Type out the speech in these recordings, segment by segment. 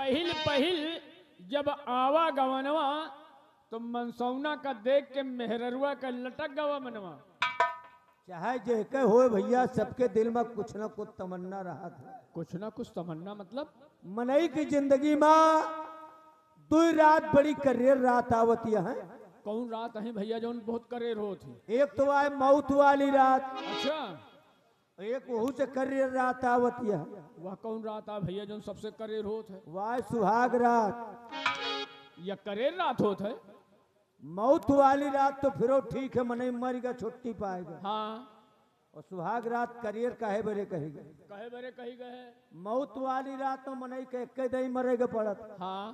पहिल पहिल जब आवा गवनवा तो मनसौना का देख के मेहररुआ का लटक गवा मनवा। चाहे जेके होए भैया, सबके दिल में कुछ न कुछ तमन्ना रहा था। कुछ ना कुछ तमन्ना मतलब मनई की जिंदगी में दो रात बड़ी करियर रात आवती है। कौन रात है भैया जो बहुत करेर हो थी? एक तो आए मौत वाली रात, अच्छा, एक वहू से करियर रात आवती है। वह कौन रात आ भैया जो सबसे करेर होत है? वाह सुहाग रात या करेर रात होत है? मौत वाली रात तो फिर ठीक है, मनई मरेगा छुट्टी पाएगा। हाँ, और सुहाग रात करियर काहे बरे कहेगा। कहे बरे कही गए। मौत वाली रात तो मनई के एक दही मरेगा पड़त। हाँ,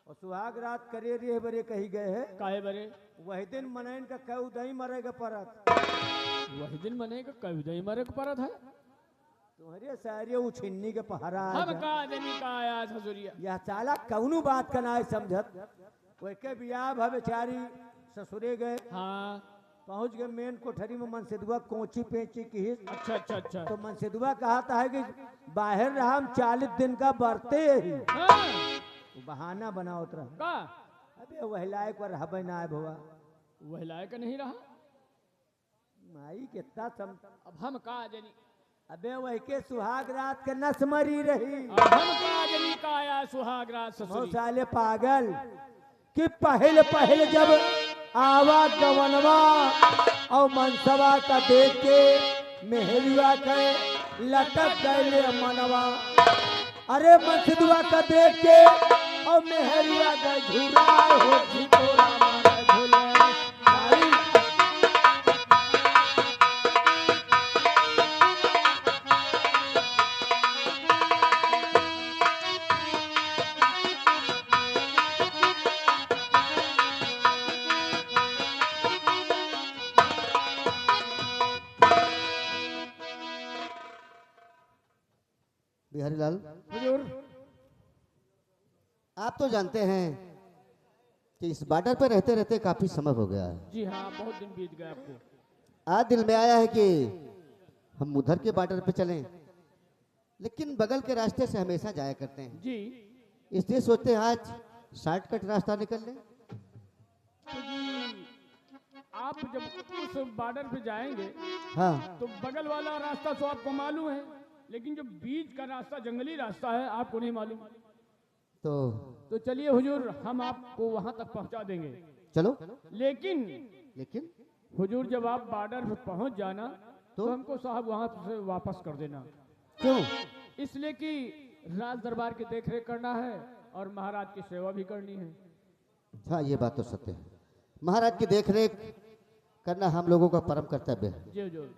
और सुहाग रात करियर ये बरे कही गए है। काहे बरे? वही दिन मनैन का कऊ दही मरेगा पड़त। वही दिन मनेगा कभी दही मरे को परत है। तुम्हारे सारे उछिन्नी के पहरा हम का आदमी का आया ससुरिया। यह चाला कौनु बात का ना समझत। कोई के बियाह भा बेचारी ससुरे गए, हाँ, पहुंच गए मेन कोठरी में। मनसेदुआ कोची पेची की हिस। अच्छा अच्छा अच्छा। तो मनसेदुआ कहता है कि बाहर रहा हम 40 दिन का बरते ही। हाँ, वो बहाना बनावत रहा। का अबे वह लायक पर हबे ना आए भवा। वह लायक नहीं रहा। माई कितना सम। अब हम का आदमी, अबे वह के सुहाग रात के नस मरी रही। अब हम का आदमी का आया सुहाग रात वो ससुरी। साले पागल कि पहले पहले जब आवा गवनवा और मनसवा का देख के मेहरुआ के लटक गए मनवा। अरे मनसुआ का देख के और मेहरुआ का झूरा हो झिकोरा मारा झूले। बिहारी लाल, हुजूर, आप तो जानते हैं कि इस बॉर्डर पर रहते रहते काफी समय हो गया है। जी हाँ, बहुत दिन बीत गए आपको। आज दिल में आया है कि हम उधर के बॉर्डर पे चलें, लेकिन बगल के रास्ते से हमेशा जाया करते हैं। जी, इसलिए सोचते हैं आज शॉर्टकट रास्ता निकल लें। तो जी आप जब उस बॉर्डर पे जाएंगे हाँ, तो बगल वाला रास्ता तो आपको मालूम है, लेकिन जो बीच का रास्ता जंगली रास्ता है आपको नहीं मालूम। तो चलिए हुजूर, हम आपको वहां तक पहुंचा देंगे। चलो। लेकिन लेकिन हुजूर जब आप बॉर्डर पे पहुंच जाना तो हमको साहब वहां से वापस कर देना। क्यों? इसलिए कि राज दरबार की देखरेख करना है और महाराज की सेवा भी करनी है। हाँ, ये बात तो सत्य है। महाराज की देखरेख करना हम लोगों का परम कर्तव्य है। जी हुजूर।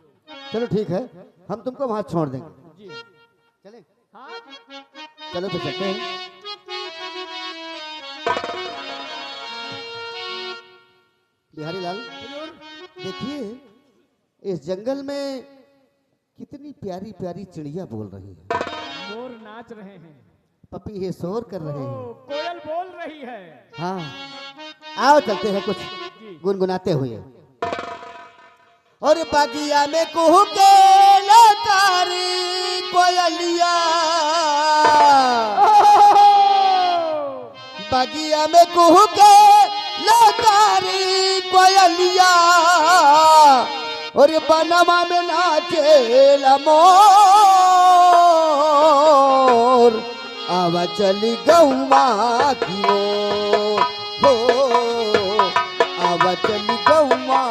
चलो ठीक है, हम तुमको वहां छोड़ देंगे। जी चले? हाँ, चलो तो चलते हैं। बिहारी लाल, हुजूर, देखिए इस जंगल में कितनी प्यारी प्यारी चिड़िया बोल रही है। मोर नाच रहे हैं, पपीहे शोर कर रहे हैं। कोयल बोल रही है। हाँ, आओ चलते हैं कुछ जी। गुनगुनाते हुए। और बागिया में कुहू के लतारी कोयलिया, बागिया में कुहू के लतारी कोयलिया, और बनवा में नाचे मोर। आवा चली गौवा की ओर, हो आवा चली गौवा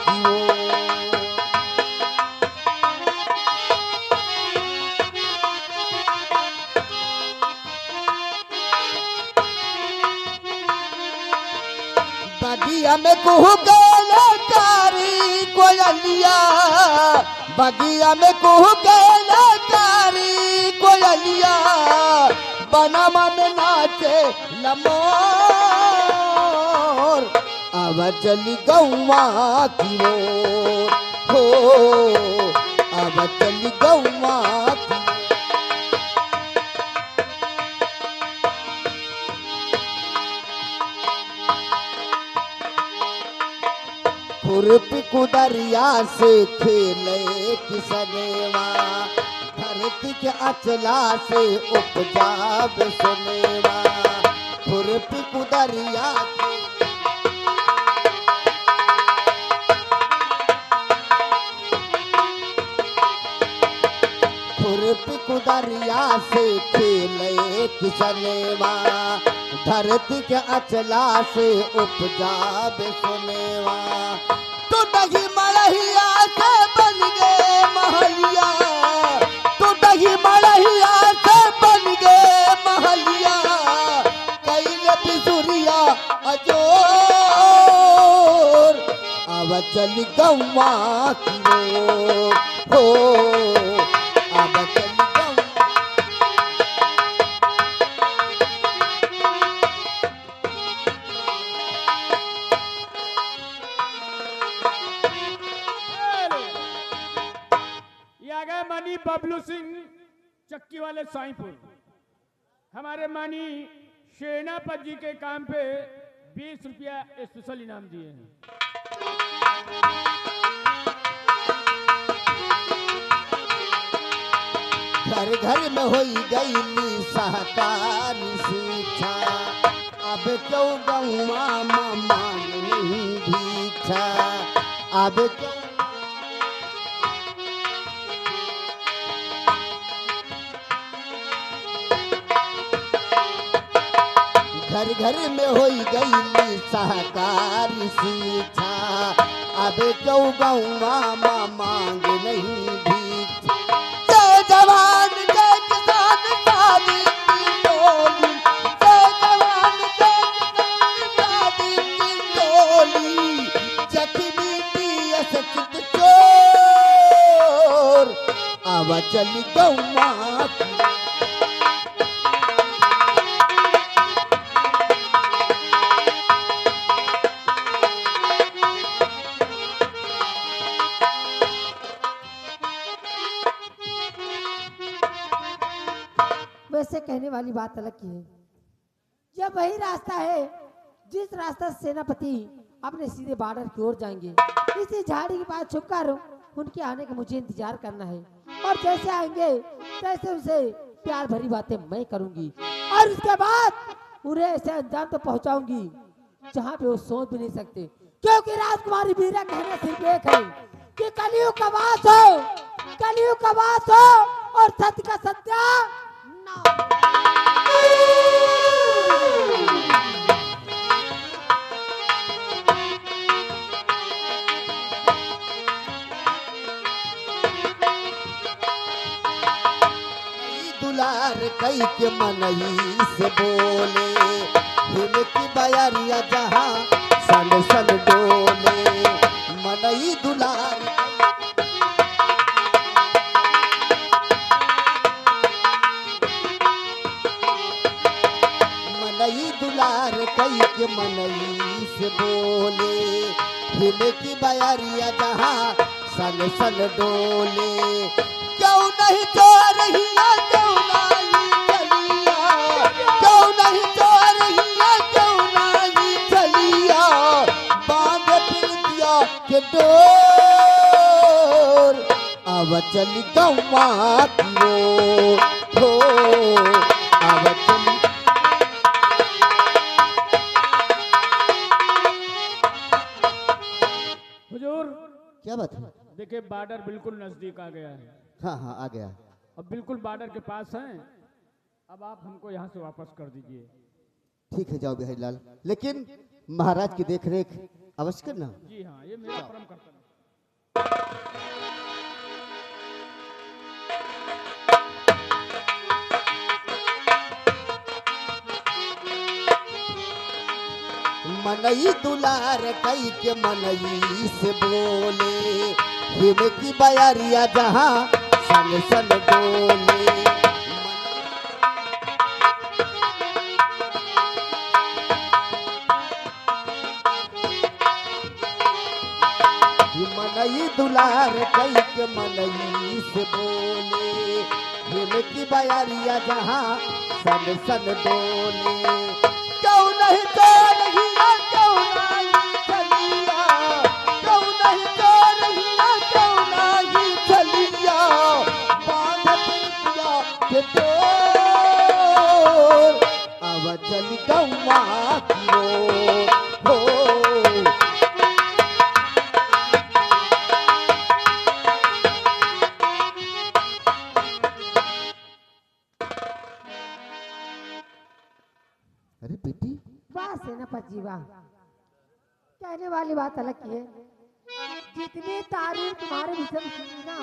की ओर। बगिया में कुहू के लतारी कोयलिया, बगिया में कुहू के लतारी कोयलिया, बनवा में नाचे लमोर। आवा चली गौवा की ओर, हो आवा चली गौवा की। खुरपी कुदरिया से खेले किसनेवा, धरती के अचला से उपजाब सुनेवा खुरपी कुदरिया के खुरपी कुदरिया से खेले किसनेवा धरती के अचला से उपजाब सुनेवा तू नहीं मड़हिया से बन गए महलिया तू नहीं मड़हिया से बन गए महलिया कैले बिजुरिया अजोर अब चल गौवा की ओर हो अब चल मानी बबलू सिंह चक्की वाले साईपुर हमारे मानी सेनापत जी के काम पे 20 रुपया स्पेशल इनाम दिए हैं। घर घर में होई गई सहकारी शिक्षा अब क्यों गौवा मामा नहीं भीक्षा अब क्यों घर घर में होई गई सहकारी शिक्षा अब क्यों गौवा मांग नहीं भीक्षा जय जवान जय किसान शादी की टोली जय जवान जय किसान शादी की टोली जख्मी पियस चित चोर अब चली गौवा वैसे कहने वाली बात अलग की है। यह वही रास्ता है जिस रास्ता से सेनापति अपने सीधे बॉर्डर की ओर जाएंगे। इसी झाड़ी के पास छुपकर उनके आने का मुझे इंतजार करना है और जैसे आएंगे तैसे उनसे प्यार भरी बातें मैं करूंगी और उसके बाद उन्हें ऐसे अंजाम तो पहुंचाऊंगी जहां पे वो सोच भी नहीं सकते, क्योंकि राजकुमारी मीरा कहना सिर्फ एक है कि कलयुग का वास हो, कलयुग का वास हो और सत्य का सत्या दुलार कई के मनई से बोले हिमकी बयरिया जहाँ सन सन डोले मनई दुलार मनई दुलार कई के मनई से बोले हिमकी बयरिया जहाँ सन सन डोले क्यों नहीं चोरिया क्यों नहीं चलिया क्यों नहीं चोरिया क्यों नहीं चलिया बांध पिंदिया के डोर अब चली गौवा की ओर हो अब चली हुजूर क्या बात है? देखिए बॉर्डर बिल्कुल नजदीक आ गया है। हाँ हाँ आ गया। अब बिल्कुल बॉर्डर के पास हैं। अब आप हमको यहाँ से वापस कर दीजिए। ठीक है जाओ बिहारी लाल, लेकिन महाराज की देखरेख अवश्य करना। जी हाँ, ये मेरा परम कर्तव्य। मनई दुलार कई के मनई से बोले हिम की बयरिया जहाँ सन सन डोले मनई दुलार कई के मनई से बोले हिम की बयरिया जहाँ सन सन डोले क्यों नहीं चोरिया क्यों नहीं चलिया क्यों नहीं चोरिया क्यों नहीं चलिया बांध गई गौवा की हो। अरे बेटी, वाह सेनापति वाह, कहने वाली बात अलग की है। जितनी तारीफ तुम्हारे विषय में सुनी ना,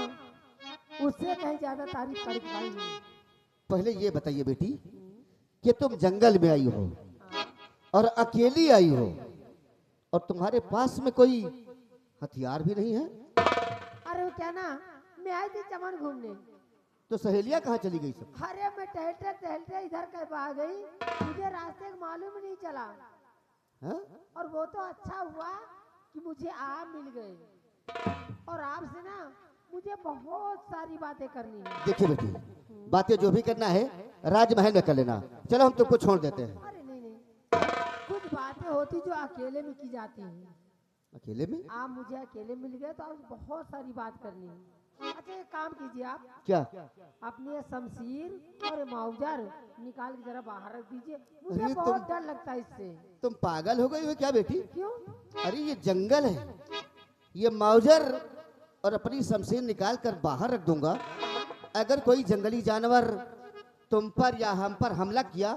उससे कहीं ज्यादा तारीफ कर पाई नहीं। पहले ये बताइए बेटी कि तुम जंगल में आई हो और अकेली आई हो और तुम्हारे पास में कोई हथियार भी नहीं है, अरे वो क्या ना, मैं आई थी चमन घूमने। तो सहेलियां कहाँ चली गई सब? अरे मैं टहलते टहलते इधर कब आ गई, मुझे रास्ते का मालूम ही नहीं चला। हाँ? और वो तो अच्छा हुआ कि मुझे आप मिल गए, और आपसे ना मुझे बहुत सारी बातें करनी है। देखिए बेटी, बातें जो भी करना है राजमहल में कर लेना, चलो हम तुमको छोड़ देते हैं। अरे नहीं नहीं, कुछ बातें होती जो अकेले में की जाती हैं। अकेले में? आप मुझे अकेले मिल गए तो आपसे बहुत सारी बात करनी है। अच्छा एक काम कीजिए, आप क्या? अपने ये शमशीर और ये मौजार निकाल के जरा बाहर रख दीजिए, मुझे अरे बहुत डर लगता है इससे। तुम पागल हो गई हो क्या बेटी? क्यों? अरे ये जंगल है, ये मौजर और अपनी शमशीर निकाल कर बाहर रख दूंगा। अगर कोई जंगली जानवर तुम पर या हम पर हमला किया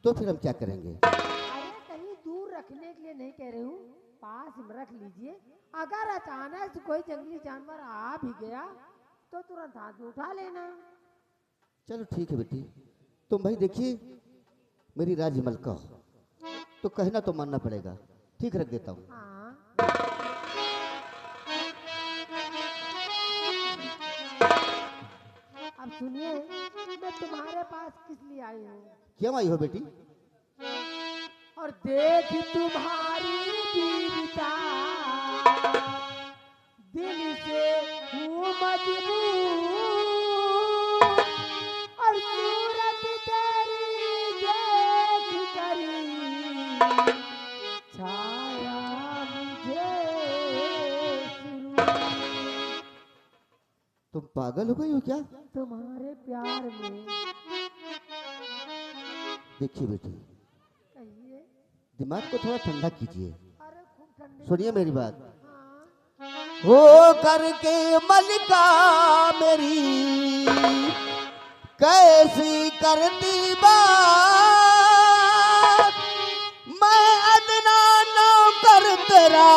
तो फिर हम क्या करेंगे? अरे कहीं दूर रखने के लिए नहीं कह रही हूँ, पास में रख लीजिए। अगर अचानक से कोई जंगली जानवर आ भी गया तो तुरंत हाथ में उठा लेना। चलो ठीक है बेटी, तुम भाई देखिए मेरी राजमलका हो तो कहना तो मानना पड़ेगा। ठीक, रख देता हूँ। हाँ अब सुनिए, मैं तुम्हारे पास किस लिए आई हूँ। क्यों आई हो बेटी? और देख तुम्हारी वीरता, दिल से हूँ मजबूर, और सूरत तेरी देख करी छाया मुझे सुरूर। तुम पागल हो गई हो क्या? तुम्हारे प्यार में। देखिए बेटी, कहिए। दिमाग को थोड़ा ठंडा कीजिए। अरे खूब ठंडी। सुनिए मेरी बात। हाँ हो करके मलिका मेरी कैसी करती बात, मैं अदना नौकर तेरा,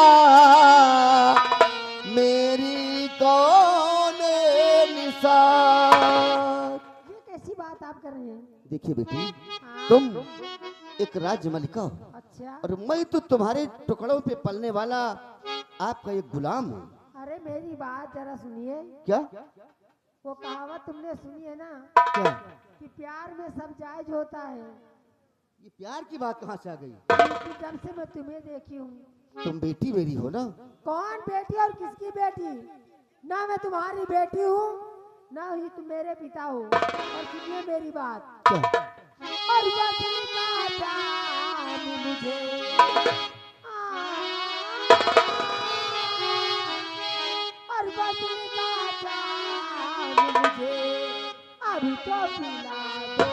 मेरी कौन निसार। ये कैसी बात आप कर रहे हैं? देखिए बेटी, हाँ, तुम एक राजमलिका हो अच्छा। और मैं तो तुम्हारे टुकड़ों पे पलने वाला आपका एक गुलाम हूँ। अरे मेरी बात जरा सुनिए। क्या? वो कहावत तुमने सुनी है ना क्या? कि प्यार में सब जायज होता है। ये प्यार की बात कहाँ से आ गई? क्योंकि जब से मैं तुम्हें देखी हूँ। तुम बेटी मेरी हो ना? कौन बेटी और किसकी बेटी? ना मैं तुम्हारी बेटी हूँ, ना ही तुम मेरे पिता हो। और सुनिए मेरी बात। क्या? और वतन का जान मुझे और वतन का जान मुझे अभी तो पिला दो।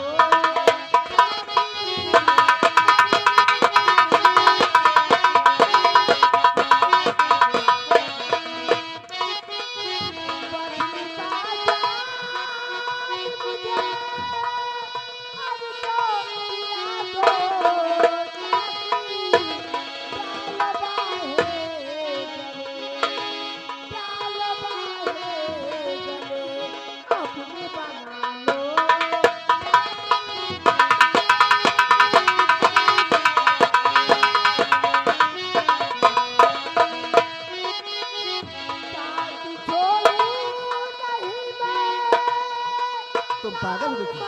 तुम पागल हो बेटी?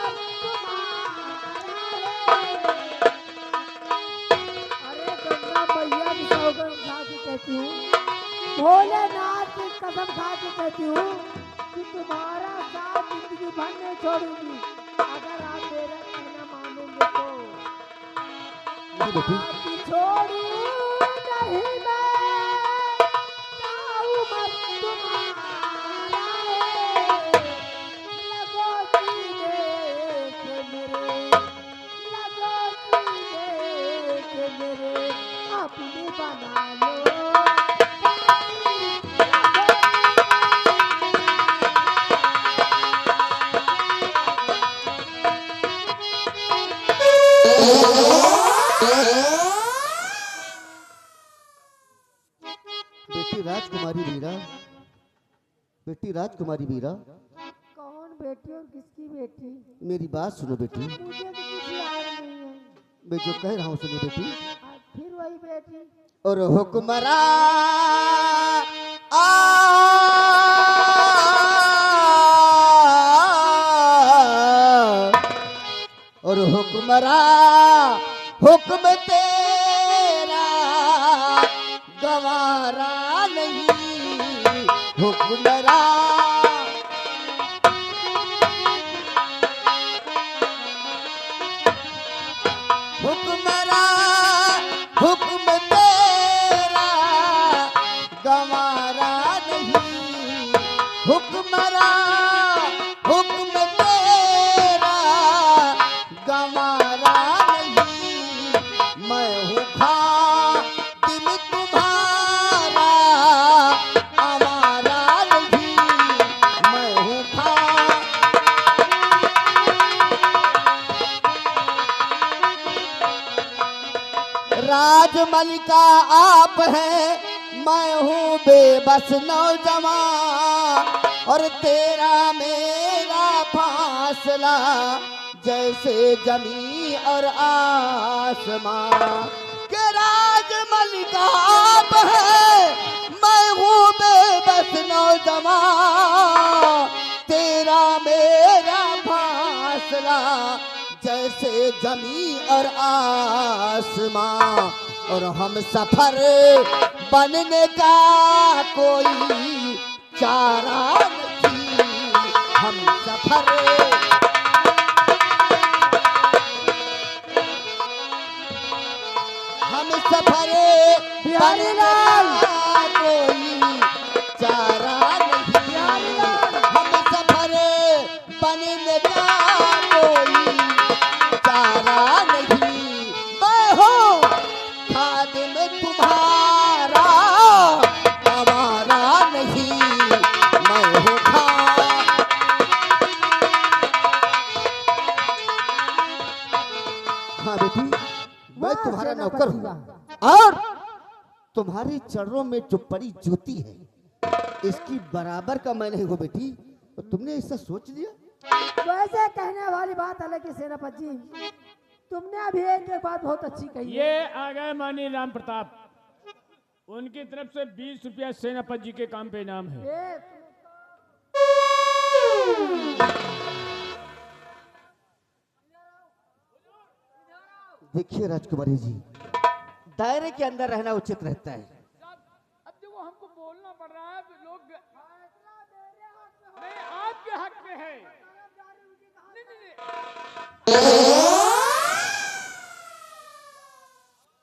अरे गंगा मैया की सौगंध खा के कहती हूँ, भोलेनाथ की कसम खा के कहती हूँ कि तुम्हारा साथ जिंदगी भर नहीं छोड़ूंगी, अगर आप मेरा कहना मानेंगे तो। नहीं बेटी, साथ छोड़ू नहीं मैं, जाऊँ मत तुम्हारा है। लगो सीने से मेरे, लगो सीने मेरे अपने बना लो। बेटी राजकुमारी वीरा, बेटी राजकुमारी वीरा, कौन बेटी और किसकी बेटी? मेरी बात सुनो बेटी। मुझे तो कुछ याद नहीं है। मैं जो कह रहा हूँ सुनिए बेटी। फिर वही बेटी। और हुक्मरा और हुक्मरा हुक्म तेरा गवारा नहीं, हुक्मरा हुक्मरा हुक्म तेरा गवारा नहीं, हुक्मरा हुक्म तेरा गवारा नहीं। मैं हूँ खातिम तुम्हारा आवारा नहीं, मैं हूँ राजमलिका आप हैं, मैं हूँ बेबस नौजवान, और तेरा मेरा फासला जैसे जमी और आसमां। के राजमलिका आप हैं, मैं हूँ बेबस नौजवान, तेरा मेरा फासला जैसे जमी और आसमां। और हम सफर बनने का कोई चारा नहीं, हम सफर बिहारी लाल कोई चारा नहीं, हम सफर बनने का कोई चारा नहीं। मैं हूँ खादिम तुम्हारा हमारा नहीं, मैं हूँ हाँ बेटी, मैं तुम्हारा नौकर हूँ, और तुम्हारे चरणों में जो पड़ी ज्योति है इसकी बराबर का मैं नहीं हूँ बेटी। तो तुमने ऐसा सोच लिया? वैसे कहने वाली बात अलग है सेनापति जी, तुमने अभी एक बात बहुत अच्छी कही है। ये आ गए मानी राम प्रताप, उनकी तरफ से 20 रुपया सेनापति जी के काम पे इनाम है। देखिए राजकुमारी जी, दायरे के अंदर रहना उचित रहता है। अब देखो हमको बोलना पड़ रहा है, लोग नहीं आपके हक में है।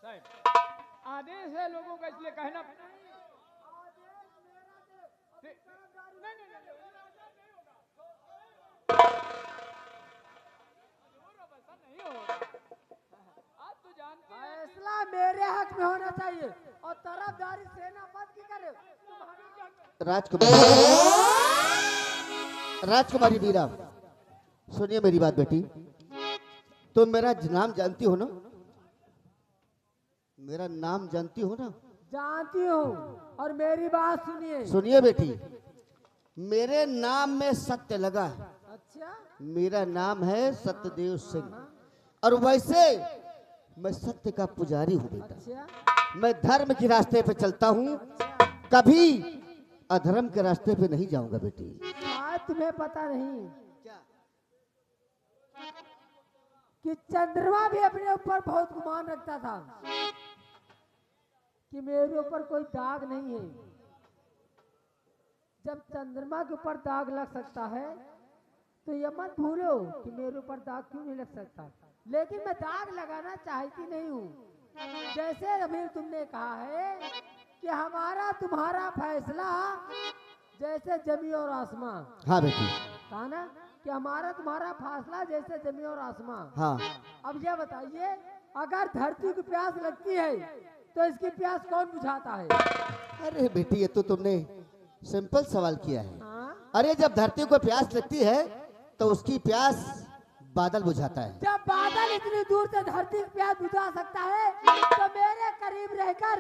साहब आदेश है लोगों का, इसलिए कहना फैसला मेरे हक में होना चाहिए और तरफदारी सेनापति की करे। राजकुमारी वीरा, सुनिए मेरी बात बेटी। तुम मेरा नाम जानती हो ना? मेरा नाम जानती हो ना? जानती हूँ, और मेरी बात सुनिए। सुनिए बेटी, मेरे नाम में सत्य लगा है। अच्छा, मेरा नाम है सत्यदेव सिंह, और वैसे मैं सत्य का पुजारी हूँ बेटा। अच्छा, मैं धर्म के रास्ते पे चलता हूँ, कभी अधर्म के रास्ते पे नहीं जाऊंगा बेटी। शायद तुम्हें पता नहीं कि चंद्रमा भी अपने ऊपर बहुत गुमान रखता था कि मेरे ऊपर कोई दाग नहीं है। जब चंद्रमा के ऊपर दाग लग सकता है तो ये मत भूलो कि मेरे ऊपर दाग क्यों नहीं लग सकता। लेकिन मैं दाग लगाना चाहती नहीं हूँ। जैसे अभी तुमने कहा है कि हमारा तुम्हारा फैसला जैसे जमी और आसमां। हाँ बेटी। कहा ना कि हमारा तुम्हारा फैसला जैसे जमी और आसमां। हाँ। अब ये बताइए अगर धरती को प्यास लगती है तो इसकी प्यास कौन बुझाता है? अरे बेटी ये तो तुमने सिंपल सवाल किया है। हाँ? अरे जब धरती को प्यास लगती है तो उसकी प्यास बादल बुझाता है। जब बादल इतनी दूर से धरती की प्यास बुझा सकता है तो मेरे करीब रहकर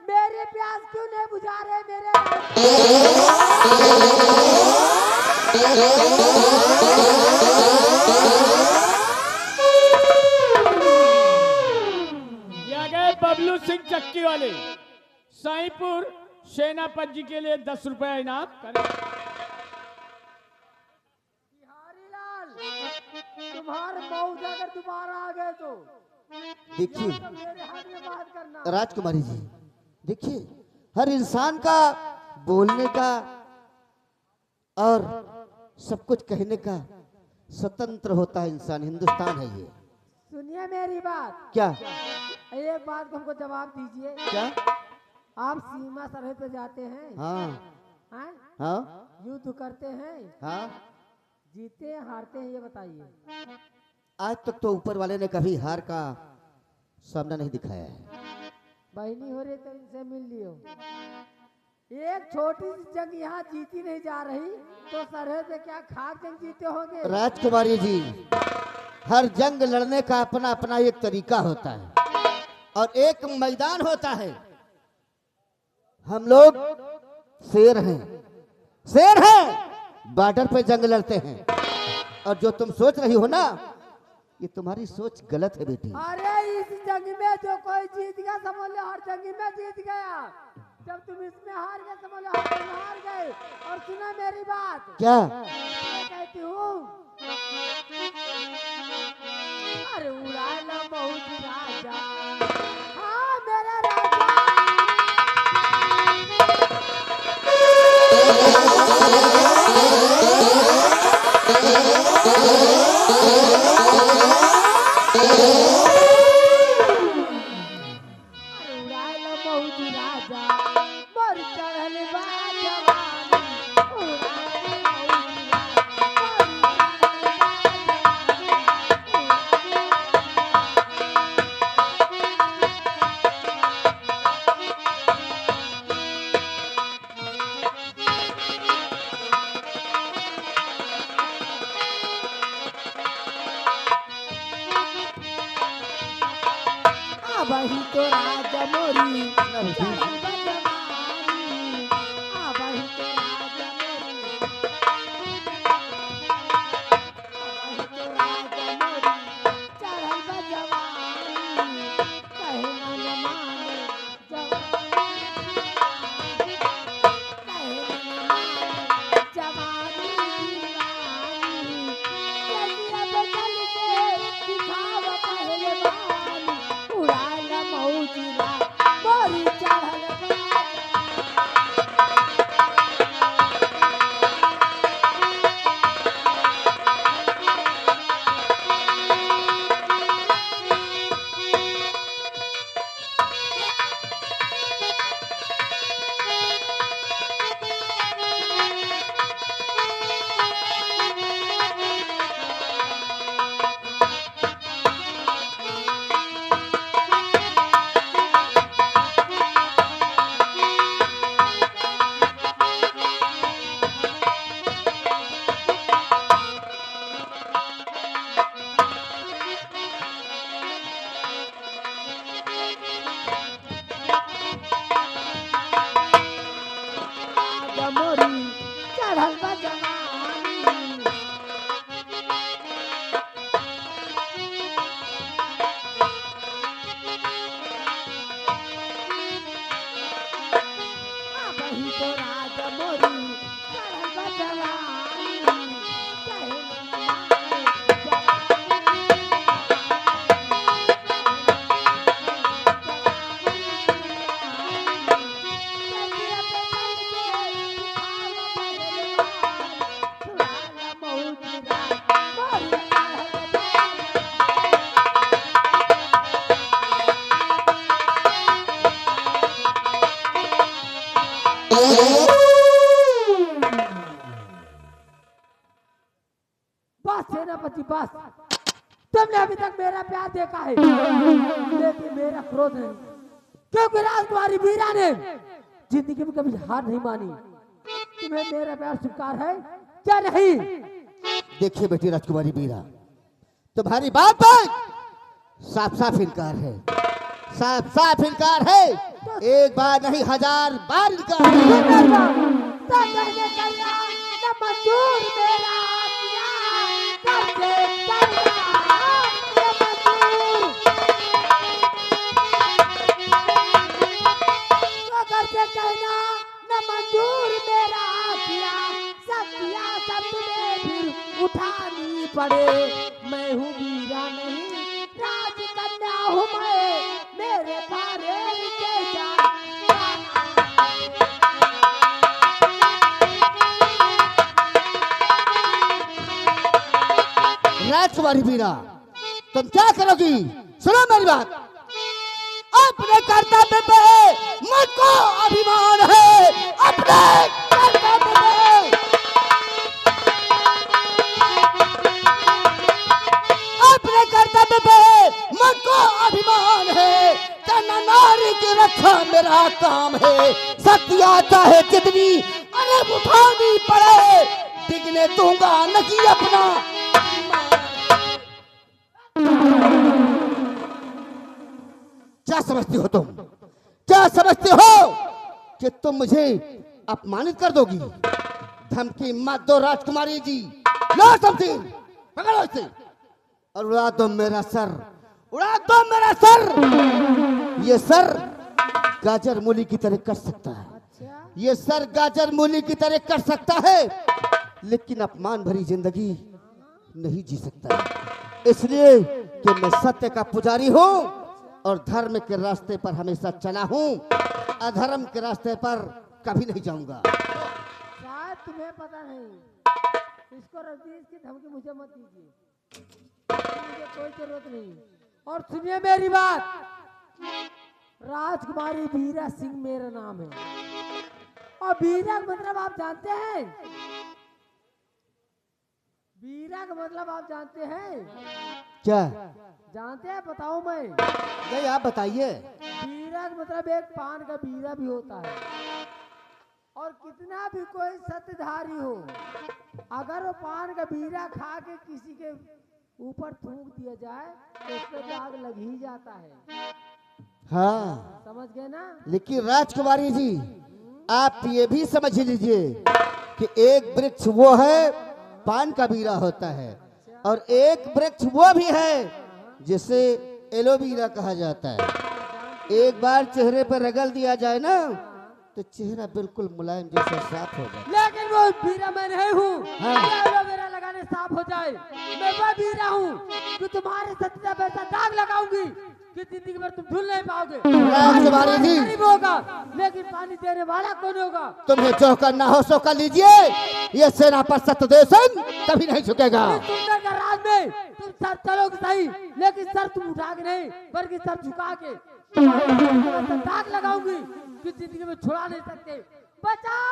मेरी प्यास क्यों नहीं बुझा रहे मेरे? ये आ गए बबलू सिंह चक्की वाले साईपुर सेनापति जी के लिए 10 रुपया इनाम करें। बिहारी लाल, तुम्हारे मौज अगर दोबारा आ गए तो देखिए तो मेरे हाथ में बात करना। राजकुमारी जी, देखिए हर इंसान का बोलने का और सब कुछ कहने का स्वतंत्र होता है इंसान। हिंदुस्तान है ये। सुनिए मेरी बात, क्या एक बात को हमको जवाब दीजिए। क्या? आप सीमा सरहद पे जाते हैं, हाँ हैं? हाँ युद्ध करते हैं, हाँ। जीते हैं हारते हैं, ये बताइए। आज तक तो ऊपर वाले ने कभी हार का सामना नहीं दिखाया है। बहनी हो रही तो इनसे मिल लियो। एक छोटी सी जंग यहाँ जीती नहीं जा रही तो सरहद पे क्या खाक जंग जीते होंगे? राजकुमारी जी, हर जंग लड़ने का अपना अपना एक तरीका होता है और एक मैदान होता है। हम लोग शेर हैं, शेर हैं, बॉर्डर पे जंग लड़ते हैं। और जो तुम सोच रही हो ना, ये तुम्हारी सोच गलत है बेटी। अरे इस जंग में जो कोई जीत गया समझ लो हर जंग में जीत गया। जब तुम इसमें हार गए समझ लो हर जंग हार गए। और सुना मेरी बात, क्या? मैं कहती हूँ अरे उड़ा लो बहुत राजा, हाँ मेरा राजा। उड़ालो बहुत राजा, मोर चढ़ल बा जवानी। उड़ालो बहुत वही तो राजा मोरी चढ़ल बा जवानी। वही तो राजा मोरी, वही तो राजा मोरी चढ़ल बा जवानी। कहना न माने जवानी, कहना न माने जवानी दीवानी। जल्दिया पे चल के दिखावा पहलवानी। उड़ाला मौजिला मोरी चढ़ल बा। प्यार देखा है, लेकिन मेरा क्रोध नहीं, क्योंकि राजकुमारी वीरा ने जिंदगी में कभी हार नहीं मानी। तुम्हें मेरा प्यार स्वीकार है क्या नहीं? देखिए बेटी राजकुमारी वीरा, तुम्हारी बात पर साफ साफ इनकार है, साफ साफ इनकार है। एक बार नहीं 1000 बार इनकार है। तो कहने चला न मंजूर मेरा प्यार करके चला, न मंजूर तो करके कहना न मंजूर मेरा प्यार, सत्या सब तुम्हें फिर उठानी पड़े। मैं हूँ वीरा नहीं राजकन्या हूँ मैं, मेरे बारे के जान। राजकुमारी वीरा, तुम क्या करोगी? सुनो मेरी बात। अपने कर्तव्य पे मुझको अभिमान है, अपने कर्तव्य पे, अपने कर्तव्य पे मुझको अभिमान है। करना नारी की रक्षा मेरा काम है। सत्या चाहे जितनी अरे उठानी पड़े, डिगने दूंगा नहीं अपना। क्या समझती हो तुम? क्या समझती हो कि तुम मुझे अपमानित कर दोगी? धमकी मत दो राजकुमारी जी। लो शमशीर, पकड़ो इसे और उड़ा दो मेरा सर, उड़ा दो मेरा सर। ये सर गाजर मूली की तरह कट सकता है, ये सर गाजर मूली की तरह कट सकता है, लेकिन अपमान भरी जिंदगी नहीं जी सकता है। इसलिए कि मैं सत्य का पुजारी हूं और धर्म के रास्ते पर हमेशा चला हूं, अधर्म के रास्ते पर कभी नहीं जाऊंगा। शायद तुम्हें पता नहीं, इसको रजनीश की धमकी मुझे मत दीजिए, मुझे कोई जरूरत नहीं। और सुनिए मेरी बात, राजकुमारी वीरा सिंह मेरा नाम है, और वीरा का मतलब आप जानते हैं? वीरा का मतलब आप जानते हैं? क्या जानते हैं? बताओ मैं। नहीं, आप बताइए। वीरा का मतलब एक पान का बीरा भी होता है, और कितना भी कोई सत्यधारी हो, अगर वो पान का बीरा खा के किसी के ऊपर थूक दिया जाए तो उस पर दाग लग ही जाता है। हाँ, समझ गए ना? लेकिन राजकुमारी जी, आप ये भी समझ लीजिए कि एक वृक्ष वो है पान का बीरा होता है, और एक वृक्ष वो भी है जिसे एलोवेरा कहा जाता है। एक बार चेहरे पर रगड़ दिया जाए ना तो चेहरा बिल्कुल मुलायम जैसा साफ हो जाए। लेकिन वो बीरा मैं नहीं हूँ। हाँ। एलोवेरा लगाने साफ हो जाए, मैं वो बीरा हूँ कि तुम्हारे सत्ता पे ऐसा दाग लगाऊंगी कि जिंदगी भर तुम धुल नहीं पाओगे। राजकुमारी जी, गरीब होगा लेकिन पानी देने वाला कौन होगा? तुम्हें जो करना हो सो कर लीजिए। ये सेना पर सत्यदेव सिंह कभी नहीं झुकेगा। सुंदर का राज में तुम सर चलोगे सही, लेकिन सर तुम उठा के नहीं बल्कि सर झुका के दाग लगाऊंगी कि जिंदगी में छुड़ा नहीं सकते। बचाओ!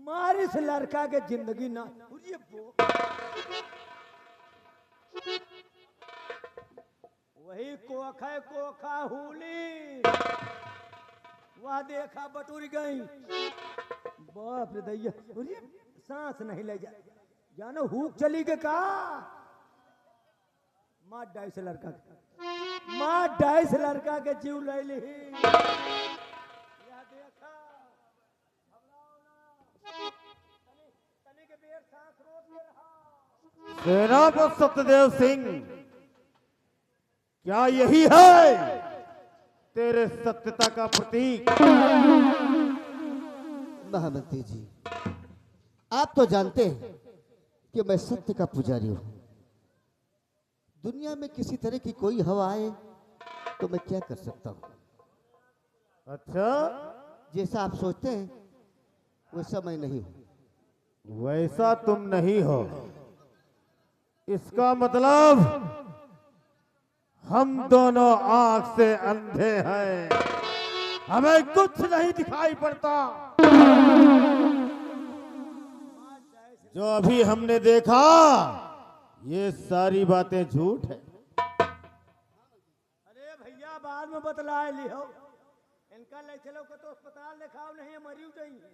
मारे से लड़का के जिंदगी ना वही कोखा हुली, वह देखा बटुर गई। बाप रे दैया, सांस नहीं ले जानो हुक चली के का मार डाई से लड़का के, मार डाई से लड़का के जीव ले ली। सेनापति सत्यदेव सिंह, क्या यही है तेरे सत्यता का प्रतीक? महामंत्री जी, आप तो जानते हैं कि मैं सत्य का पुजारी हूं। दुनिया में किसी तरह की कोई हवा आए तो मैं क्या कर सकता हूं? अच्छा, जैसा आप सोचते हैं वैसा मैं नहीं हूं। वैसा तुम नहीं हो। इसका मतलब हम दोनों आंख से अंधे हैं, हमें कुछ नहीं दिखाई पड़ता। जो अभी हमने देखा ये सारी बातें झूठ है। अरे भैया बाद में बतलाए लियो, इनका ले चलो को तो अस्पताल दिखाओ, नहीं मरी जाएंगे।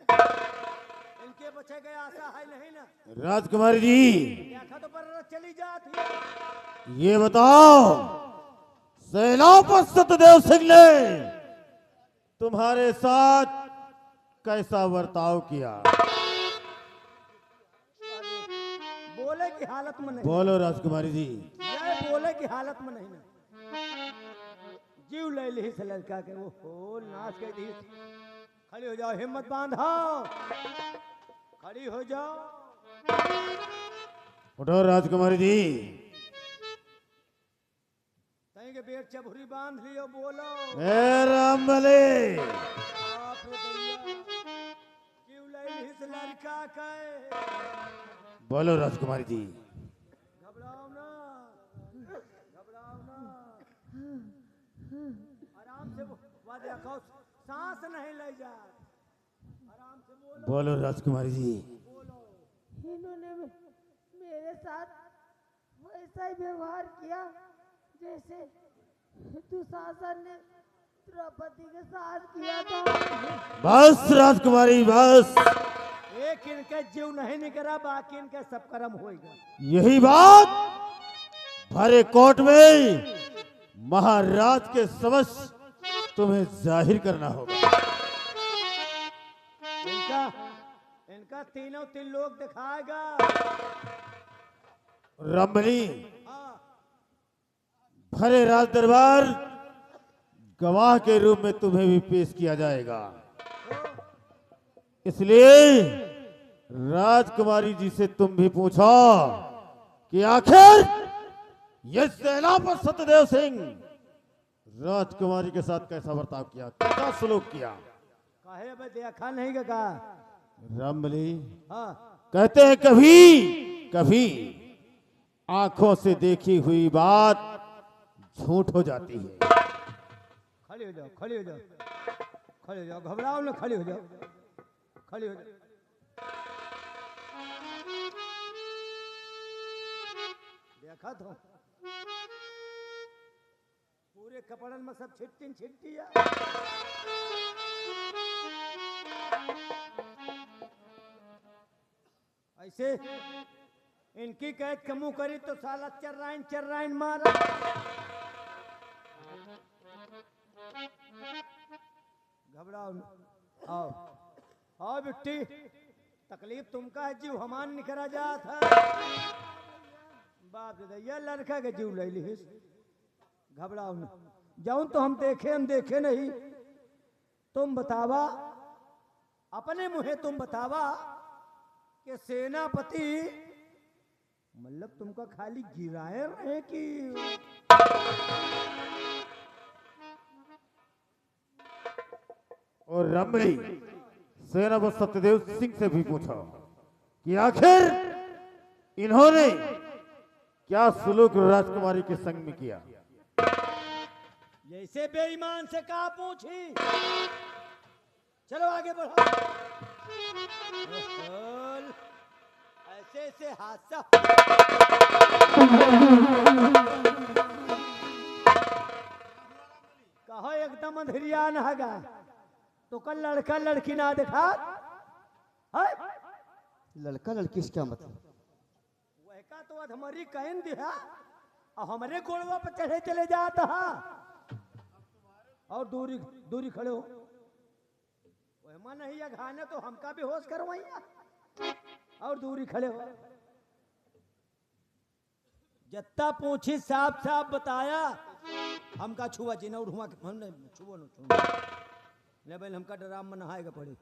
इनके बचे गए आशा है नहीं ना। राजकुमारी जी देखा तो पर चली जाती। ये बताओ, सेनापति सत्यदेव सिंह ने तुम्हारे साथ कैसा बर्ताव किया? बोले की हालत में नहीं, बोलो राजकुमारी जी। ये बोले की हालत में नहीं ना। जीव ले ली से लड़का के, वो हो नाच के दी। खड़ी हो जाओ, हिम्मत बांधो, खड़ी हो जाओ। उठो राजकुमारी जी। तई के पेट चबुरी बांध लियो, बोलो। ए रामबली, बाप रे दैया, जीव ले ली से लड़का के। बोलो राजकुमारी जी। घबराओ ना, घबराओ ना, आराम से वो देखो, सांस नहीं ले जा, आराम से बोलो। बोलो राजकुमारी जी। इन्होंने मेरे साथ वैसा ही व्यवहार किया जैसे दुशासन ने द्रौपदी के साथ किया था। बस राजकुमारी बस, एक इनके जीव नहीं निकला, बाकी इनके सब कर्म होएगा। यही बात भरे कोर्ट में महाराज के समक्ष तुम्हें जाहिर करना होगा। इनका इनका तीनों तीन लोग दिखाएगा। रामबली, हाँ, भरे राज दरबार गवाह के रूप में तुम्हें भी पेश किया जाएगा। इसलिए राजकुमारी जी से तुम भी पूछो कि आखिर ये सेनापति सत्यदेव सिंह राजकुमारी के साथ कैसा बर्ताव किया, कैसा सलूक किया। काहे अब देखा नहीं का कहा? रामबली, हाँ, कहते हैं कभी कभी आंखों से देखी हुई बात झूठ हो जाती है। खड़ी हो जाओ, खड़ी हो जाओ, खड़ी हो जाओ, घबराओ ना, खड़ी हो जाओ, खड़ी हो जाओ। देखा तो पूरे कपड़न में सब छिट्टी छिट्टी है। ऐसे इनकी कैद कमू करी तो साला चर्राइन मारा। घबराओ न, आओ आओ बिट्टी, तकलीफ तुमका है, जीव हमान निकरा जात है। बाप रे दैया, लड़का के जीव ले ली। घबराओ न, जाऊं तो हम देखे नहीं। तुम बतावा, अपने मुहे तुम बतावा कि सेनापति मतलब तुमका खाली गिराए रहे कि और रामबली, सेनापति सत्यदेव सिंह से भी पूछो कि आखिर इन्होंने क्या सलूक राजकुमारी के संग में किया। जैसे बेईमान से कहा पूछी। चलो आगे बढ़ो। ओहोल, ऐसे ऐसे हादसा। कहो एकदम अंधेरिया न हगा तो कल लड़का लड़की ना दिखा है? लड़का लड़की से क्या मतलब? वह का तो अधमरी कहन दिया और हमारे गोड़वा पर चढ़े चले जाता है। और दूरी दूरी खड़े हो, वह नहीं है घाने तो हमका भी होश करवाइया। और दूरी खड़े हो, जत्ता पूछी साफ साफ बताया। हमका छुआ जी ना उठुआ, हमने छुआ न भाई, हमका डराम में नहाएगा पड़ी।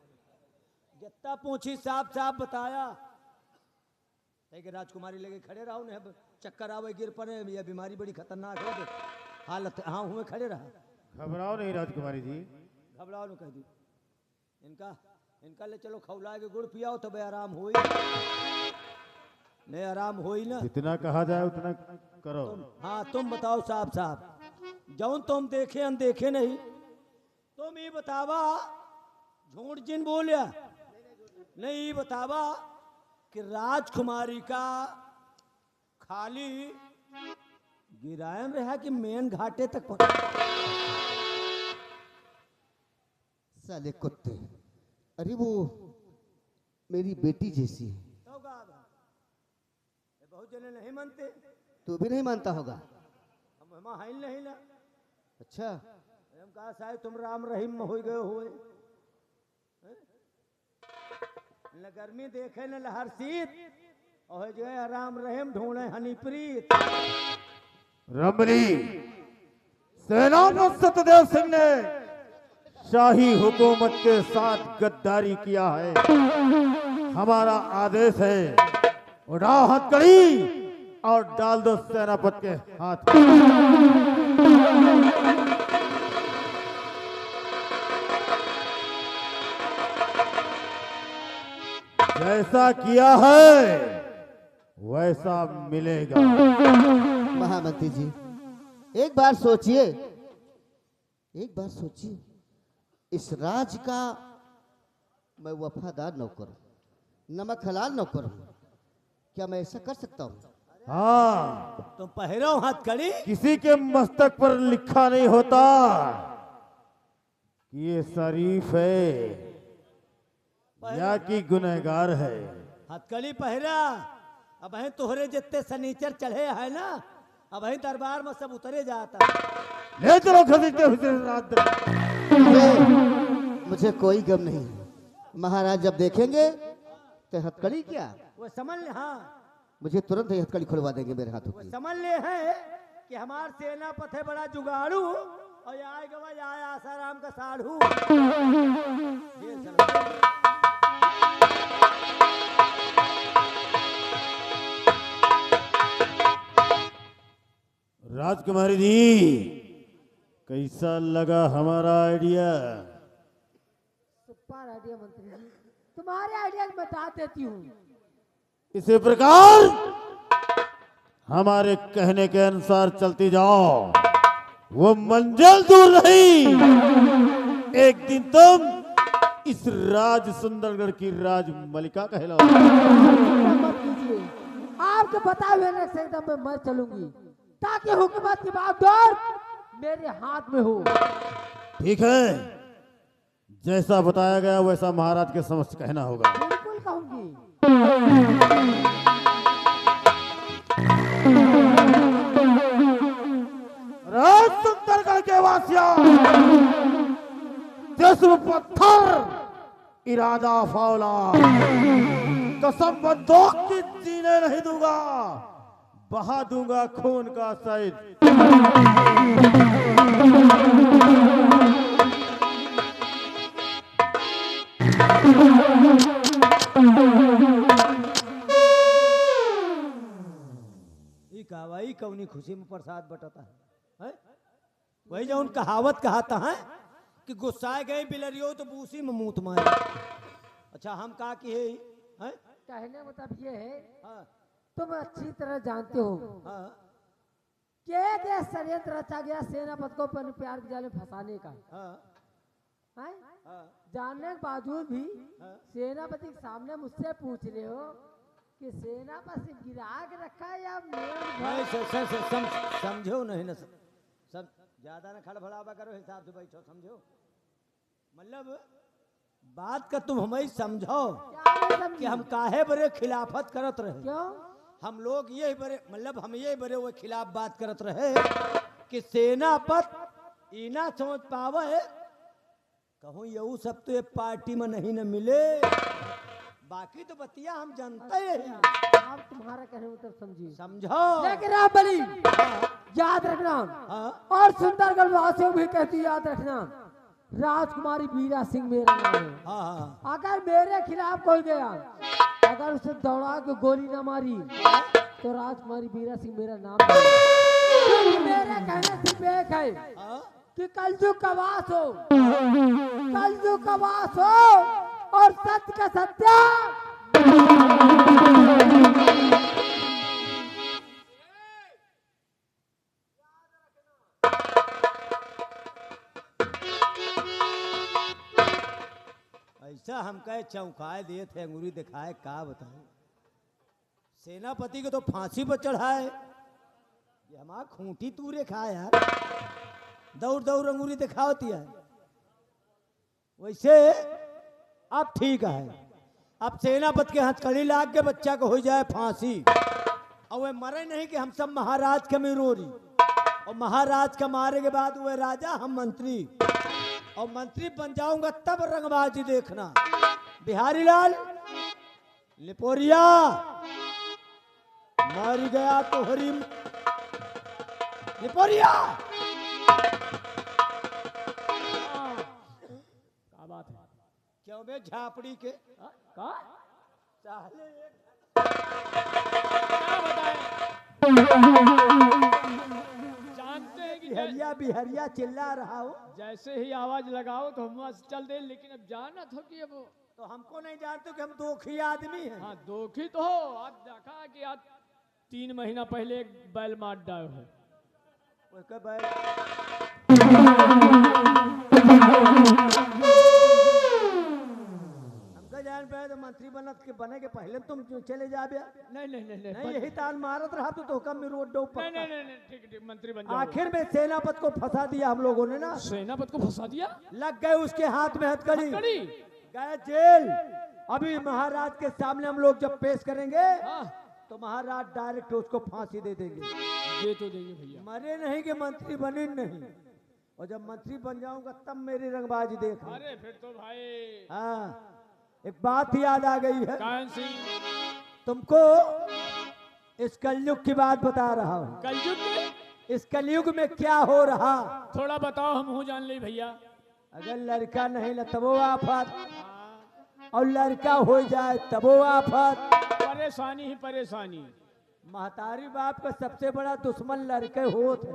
जत्ता पूछी साफ साफ बताया। कि राजकुमारी लेके खड़े रहो ने, चक्कर आवे गिर पड़े, यह बीमारी बड़ी खतरनाक है, हालत हाँ हुए खड़े रहा। घबराओ नहीं राजकुमारी जी। घबराओ न कह दी। इनका ले चलो खौला के गुड़ पियाओ तबे आराम होई। नहीं आराम होई ना। जितना कहा जाए उतना करो। हाँ तुम बताओ साहब साहब, जौन तुम देखे अनदेखे नहीं, तुम ये बतावा झूठ जिन बोलिया नहीं, ये बतावा कि राजकुमारी का खाली गिरायन रहा कि मेन घाटे तक पहुंचा। साले कुत्ते, अरे वो मेरी बेटी जैसी है। तो बहुत जने नहीं मानते। तू भी नहीं मानता होगा। हम हाइल नहीं ना। अच्छा, हम कहा शायद तुम राम रहीम में हो गए हुए, न गर्मी देखे न लहर शीत, और जो है राम रहीम ढूंढे हनीप्रीत। रमणी, सेनापति सत्यदेव सिंह ने शाही हुकूमत के साथ गद्दारी किया है। हमारा आदेश है, उठाओ हथकड़ी और डाल दो सेनापति के हाथ में। जैसा किया है वैसा मिलेगा। महामंत्री जी, एक बार सोचिए, एक बार सोचिए, इस राज का मैं वफादार नौकर हूं, नमक हलाल नौकर हूं, क्या मैं ऐसा कर सकता हूं? हाँ, तुम पहरो हथकड़ी। किसी के मस्तक पर लिखा नहीं होता कि ये शरीफ है या कि गुनहगार है। हथकड़ी पहरा। अब है तोहरे जितने सनीचर चढ़े है ना, अब है दरबार में सब उतरे जाता। ले चलो खरीदते हुए रात। मुझे कोई गम नहीं है। महाराज जब देखेंगे तो हथकड़ी क्या, वो समझ ले। हाँ मुझे तुरंत ही हथकड़ी खुलवा देंगे मेरे हाथों वो की। समझ ले है कि हमार सेनापति है बड़ा जुगाड़ू, और आए गवा आए आसाराम का साढ़ू। ये चलो। राजकुमारी जी, कैसा लगा हमारा आइडिया? सुपर आइडिया मंत्री जी, तुम्हारे आइडिया बता देती हूँ। इसी प्रकार हमारे कहने के अनुसार चलती जाओ, वो मंजिल दूर नहीं। एक दिन तुम इस राज सुंदरगढ़ की राज मलिका कहलाओ। मत कीजिए, आपके बताए हुए नेक्स्ट एकदम में मर चलूंगी, ताकि हुकूमत की बागडोर मेरे हाथ में हो। ठीक है, जैसा बताया गया वैसा महाराज के समक्ष कहना होगा। बिल्कुल कहूंगी। राज सुंदरगढ़ के वासियों, जिस्म पत्थर इरादा फौला, कसम बंदूक की जीने नहीं दूंगा, बहा दूंगा खून का सैद। कावाई कौनी खुशी में प्रसाद बटता है? वही जो उन कहावत कहता है कि गुस्साए गए बिलरियो तो बूसी में मूत मारे। अच्छा हम कहा कि है? कहने मतलब ये है, हाँ तुम अच्छी तरह जानते हो हाँ क्या षड्यंत्र रचा गया सेनापति को अपने प्यार के जाल में फंसाने का। हाँ हैं? हाँ जानने के बावजूद भी हाँ। सेनापति के सामने मुझसे पूछ रहे हो कि सेनापति गिरा के रखा है या समझो नहीं ना, सब ज्यादा ना खड़बड़ावा करो, हिसाब से बैठो, समझो। मतलब बात का तुम हमें समझो कि हम काहे बड़े खिलाफत करत रहे। क्यों? हम लोग ये बड़े मतलब हम ये बड़े वो खिलाफ बात करत रहे कि सेनापति इना समझ पावे, कहूँ यू सब तो ये पार्टी में नहीं न मिले, बाकी तो बतिया हम जानते हैं। आप तुम्हारा कहने मतलब समझिए, समझो। लेकिन आप बली याद रखना, हाँ और सुंदरगढ़ वासियों भी कहती याद रखना, राजकुमारी बीरा सिंह मेरा नाम है। हाँ अगर मेरे खिलाफ कोई गया, अगर उसे दौड़ा के गोली ना मारी, तो राजकुमारी बीरा सिंह मेरा नाम है। क्योंकि मेरे कहने सिर्फ एक है हाँ कि कलजुग का वास हो, कलजुग का वास हो, और सत्य का सत्या। ऐसा हम कहे चौंकाए दिए थे, अंगूरी दिखाए, का बताए। सेनापति को तो फांसी पर चढ़ाए, ये हमारा खूंटी तूरे खाए यार। दौड़ दौड़ अंगूरी दिखावती है। वैसे अब ठीक है, अब सेनापति के हथकड़ी लाग के बच्चा को हो जाए फांसी, और वह मरे नहीं कि हम सब महाराज के मिरोरी, और महाराज का मारे के बाद वह राजा हम मंत्री, और मंत्री बन जाऊंगा तब रंगबाजी देखना। बिहारी लाल लिपोरिया मर गया तो हरी लिपोरिया। क्या बात है? क्यों बे झापड़ी के का साले क्या बताएं? जानते हैं कि बिहरिया बिहरिया चिल्ला रहा हो, जैसे ही आवाज लगाओ तो हम वहां से चल दे, लेकिन अब जाना था कि अब तो हमको नहीं जानते कि हम दोखी आदमी हैं। हाँ दोखी तो हो। आज देखा कि आज 3 महीना पहले एक बैल मार डायो है। उसके बैल हमको जान पे तो मंत्री बनत के बने के पहले तुम चले जा बे। नहीं नहीं नहीं नहीं यही ताल मारत रहा तो कम में रोड डोप नहीं नहीं नहीं ठीक ठीक मंत्री बन जाओ। आखिर में सेनापति को फंसा दिया हम लोगों ने ना, सेनापति को फंसा दिया। लग गए उसके हाथ में हथकड़ी, कड़ी गए जेल। अभी महाराज के सामने हम लोग जब पेश करेंगे हाँ तो महाराज डायरेक्ट उसको फांसी दे देंगे। दे तो देंगे भैया। मरे नहीं कि मंत्री बने नहीं, और जब मंत्री बन जाऊंगा तब मेरी रंगबाजी देख। अरे फिर तो भाई हाँ एक बात याद आ गई है, कौन सी? तुमको इस कलयुग की बात बता रहा हूँ। कलयुग में इस कलयुग में क्या हो रहा, थोड़ा बताओ, हम हूँ जान ले भैया। अगर लड़का नहीं न तबो आफत, और लड़का हो जाए तबो आफत। परेशानी ही परेशानी। महतारी बाप का सबसे बड़ा दुश्मन लड़के होते।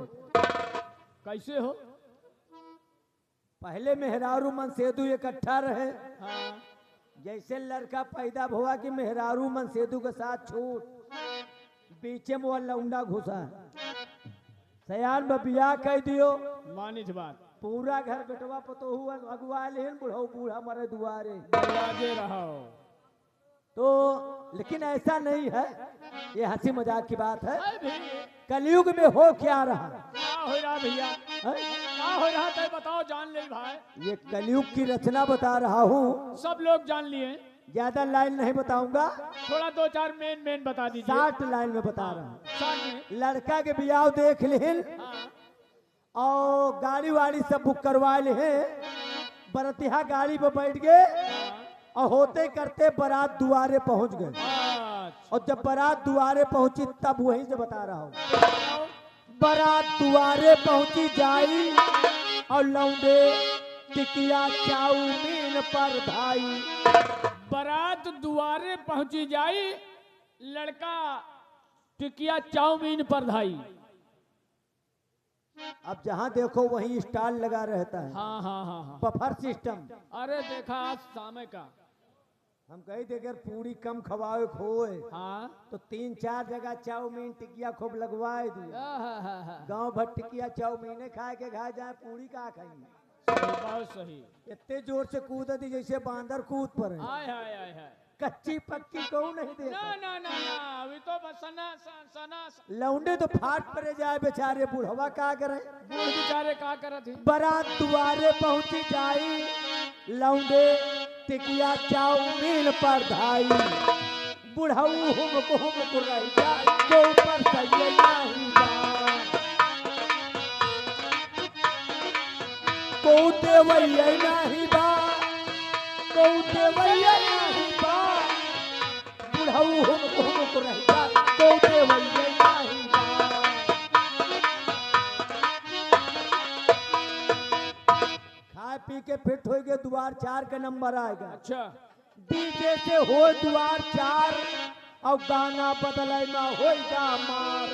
कैसे हो? पहले मेहरारू मनसेदू इकट्ठा रहे, हाँ जैसे लड़का पैदा हुआ कि मेहरारू मनसेदू के साथ छूट, बीचे में वो लौंडा घुसा। सयान में बियाह कह दियो, मानित बात। पूरा घर बेटवा पतोहू अगुआ लेन, बुढ़ऊ बूढ़ा मरे दुआरे। दरवाजे रहो तो लेकिन ऐसा नहीं है, ये हंसी मजाक की बात है। अरे भी, कलयुग में हो क्या रहा क्या हो रहा भैया? है? क्या हो रहा था बताओ, जान ले भाई। ये कलयुग की रचना बता रहा हूँ, सब लोग जान लिए। ज्यादा लाइन नहीं बताऊंगा, थोड़ा 2-4 मेन बता दीजिए। 60 लाइन में बता रहा हूँ। साथ में लड़का के बियाह देख लेन, हाँ और गाड़ी वाड़ी सब बुक करवा ले, बरतिया गाड़ी पे बैठ गए, और होते करते बारात दुआरे पहुंच गए। अच्छा। और जब बारात दुआरे पहुंची तब वहीं से बता रहा हूँ। बताओ। बारात दुआरे पहुंची जाई, और लौंडे टिकिया चाउमीन पर धाई। बारात दुआरे पहुंची जाई, लड़का टिकिया चाउमीन पर धाई। अब जहां देखो वहीं स्टॉल लगा रहता है, हाँ हाँ हाँ हाँ। Buffer system. अरे देखा आज शाम का। हम कही थे अगर पूरी कम खवाए खोए हाँ तो 3-4 जगह चाउमीन टिकिया खूब लगवाए दिए। हाँ, गांव भर टिकिया चाउमीन खाए के खा जाए, पूरी का खाएंगे। सही, बहुत सही। इतने जोर से कूद दी जैसे बांदर कूद पर है। हाय हाय हाय हाय। कच्ची पक्की को नहीं दे। ना ना ना ना, अभी तो बस सना लौंडे तो फाट पड़े जाए बेचारे, बुढ़वा का करे। बूढ़ बेचारे का करत थी। बारात दुआरे पहुंची जाई, लौंडे टिकिया चाउमीन पर धाई। बुढ़ऊ हुम रही जा, जो ऊपर सही नहीं जा। को देवैया नहीं बा, को देवैया नहीं बा। बुढ़ऊ हुम रही जा, को देवैया नहीं बा। खाए पी के फिट हो गए, द्वार 4 का नंबर आएगा। अच्छा। डीजे से हो द्वार 4, और गाना बदले ना होगा मार।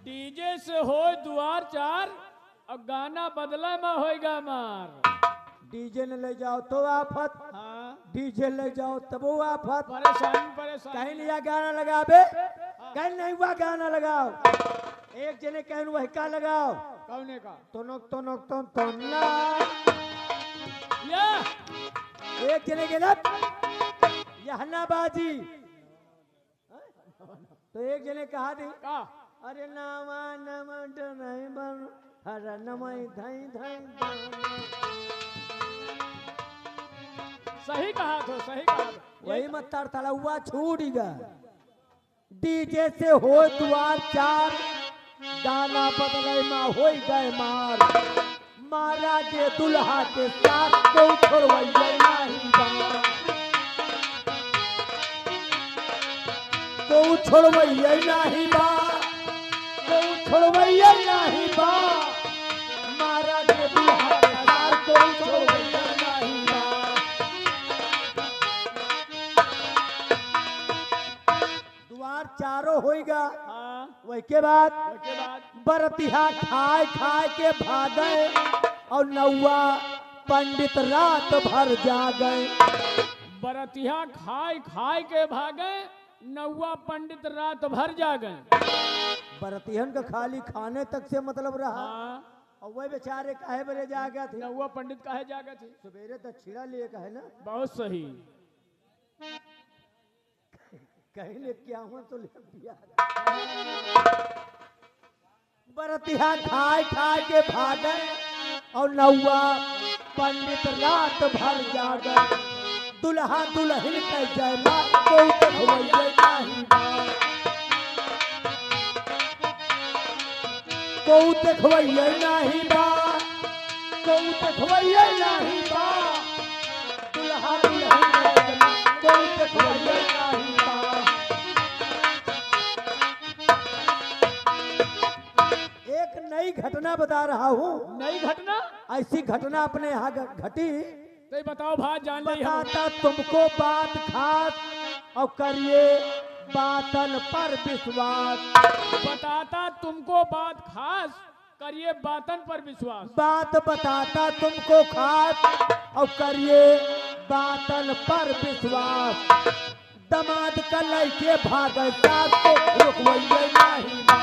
डीजे से हो द्वार 4, और गाना बदला में होएगा मार। डीजे ने ले जाओ तो आफत, हाँ डीजे ले जाओ तब वो आफत। परेशानी परेशानी। कहीं लिया गाना लगाबे, कहीं नहीं हुआ गाना लगाओ। एक जने कहन वही का लगाओ, कौने का? तोनक तोनक तोन तोन्ना। या एक जने के ना यहना बाजी, तो एक जने कहा दी का अरे नामा नमा नहीं बन हर नमई धाई धाई। सही कहा तो, सही कहा तो। वही मत तार हुआ छूटेगा। डीजे से हो द्वार चार, गाना बदले माँ हो गए मार। मारा के दुल्हा के साथ को छोड़वैया नहीं बा, को छोड़वैया नहीं बा, को छोड़वैया नहीं बा। मारा के दुल्हा के साथ को छोड़वैया नहीं बा। द्वार चारों होएगा। हाँ, वही के बाद उसके बाद बरतिहा खाए खाए के भागे और नौवा पंडित रात भर जागे। बरतिया खाए खाए के भागे, नौवा पंडित रात भर जागे। बरतिहन का खाली खाने तक से मतलब रहा। हाँ, और वही बेचारे काहे बरे जागा थे। नौवा पंडित काहे जागे थे? सवेरे दक्षिणा लिए कहे ना, बहुत सही। कहीं ले क्या हुआ तो ले दिया। बरतिहा खाए खाए के भागे और नौवा पंडित रात भर जागे। दुल्हा दुल्हन के जयमाल कोई देखवैया नहीं बा, कोई देखवैया नहीं बा, कोई देखवैया नहीं बा। दुल्हा दुल्हन के जयमाल कोई देखवैया नहीं बा। एक नई घटना बता रहा हूँ। नई घटना? ऐसी घटना अपने यहाँ घटी। तो ये बताओ भाई, जान ली हम। बताता तुमको बात खास और करिए बातन पर विश्वास। बताता तुमको बात खास, करिए बातन पर विश्वास। बात बताता तुमको खास और करिए बातन पर विश्वास। दमाद का लैके भागे साथ को रुकवैया नहीं बा,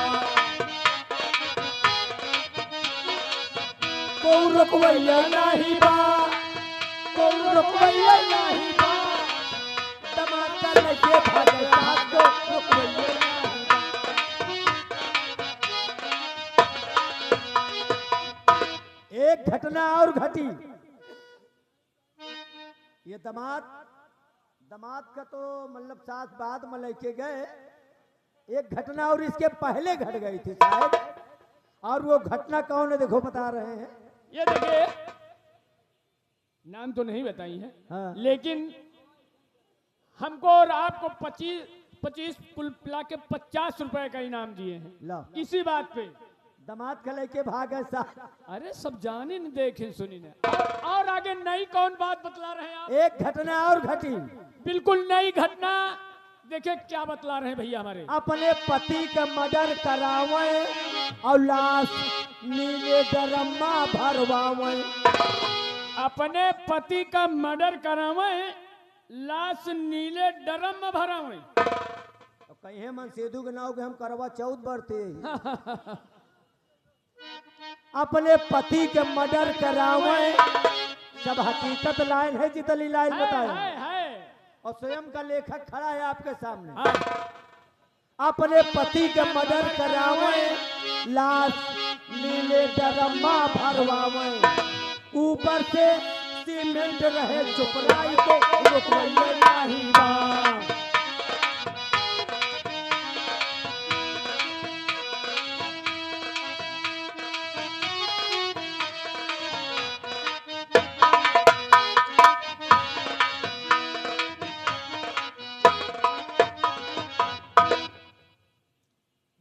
को रुकवैया नहीं बा, को रुकवैया नहीं बा। दमाद का लैके भागे साथ को रुकवैया नहीं बा। एक घटना और घटी। ये दमाद का तो मतलब साथ बाद में लेके गए। एक घटना और इसके पहले घट गई थी शायद। और वो घटना कौन है देखो बता रहे हैं। ये देखिए, नाम तो नहीं बताई है। हाँ। लेकिन हमको और आपको 25 कुल पिला के 50 रुपए का इनाम दिए हैं लो इसी बात पे। दमाद का लेके भागे साथ। अरे सब जाने न देखे सुनी ने। और आगे नई कौन बात बतला रहे हैं आप? एक घटना और घटी। बिल्कुल नई घटना। देखिए क्या बतला रहे हैं भैया हमारे। अपने पति का मर्डर करावे और लाश नीले ड्रम्मा भरवावे। अपने पति का मर्डर करावे, लाश नीले ड्रम में भरावे। कहीं मन सेधु के नाव के हम करवा चौथ बढ़ते। अपने पति के मर्डर करावे। सब हकीकत लाइन है जितनी लाइन बताए है। और स्वयं का लेखक खड़ा है आपके सामने। हाँ। अपने पति के मर्डर करावे, लाश नीले ड्रम्मा भरवावे। ऊपर से सीमेंट रहे चुपराई को रुकवैया नहीं बा।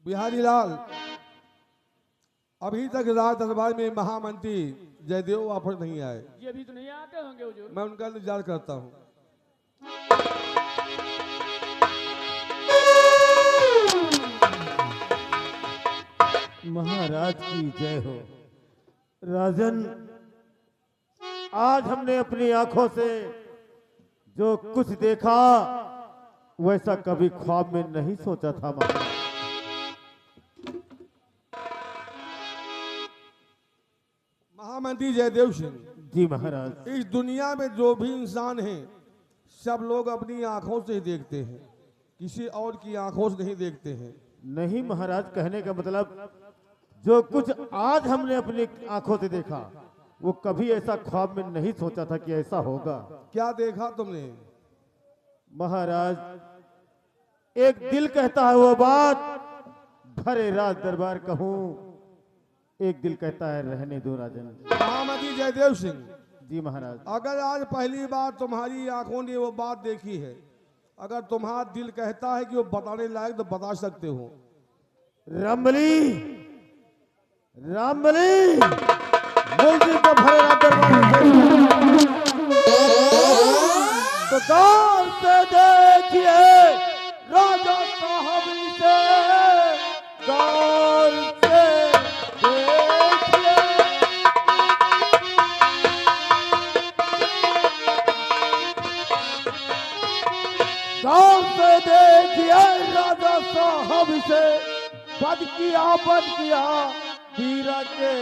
बिहारी लाल अभी तक राज दरबार में महामंत्री जयदेव वापस नहीं आए। ये अभी तो नहीं आते होंगे हुजूर। मैं उनका इंतजार करता हूँ। महाराज की जय हो। राजन, आज हमने अपनी आंखों से जो कुछ देखा वैसा कभी ख्वाब में नहीं सोचा था महाराज। महामंत्री जयदेव सिंह, जी महाराज। इस दुनिया में जो भी इंसान है सब लोग अपनी आंखों से ही देखते हैं, किसी और की आंखों से नहीं देखते हैं। नहीं महाराज, कहने का मतलब जो कुछ आज हमने अपनी आंखों से देखा वो कभी ऐसा ख्वाब में नहीं सोचा था कि ऐसा होगा। क्या देखा तुमने? महाराज, एक दिल कहता है वो बात भरे राज दरबार कहूं, एक दिल कहता है रहने दो राजन। महामंत्री जयदेव सिंह, जी महाराज। अगर आज पहली बार तुम्हारी आंखों ने वो बात देखी है, अगर तुम्हारा दिल कहता है कि वो बताने लायक तो बता सकते हो। रामबली, रामबली, मुल्जी को भरे राज दरबार में तो गौर से देखिए राजा साहब से, गौर से देखिए। गौर से देखिए राजा साहब से, बद किया वीरा के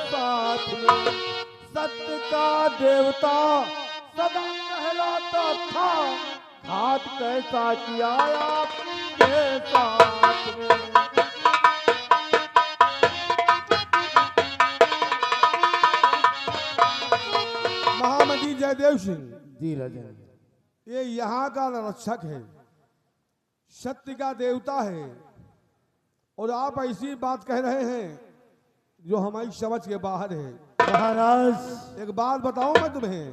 साथ में, सत्य का देवता सदा कहलाता था, घात कैसा किया आपके साथ में। महामंत्री जयदेव सिंह, जी राजन। ये यहाँ का रक्षक है, सत्य का देवता है, और आप ऐसी बात कह रहे हैं जो हमारी समझ के बाहर है। महाराज, एक बात बताऊं मैं तुम्हें,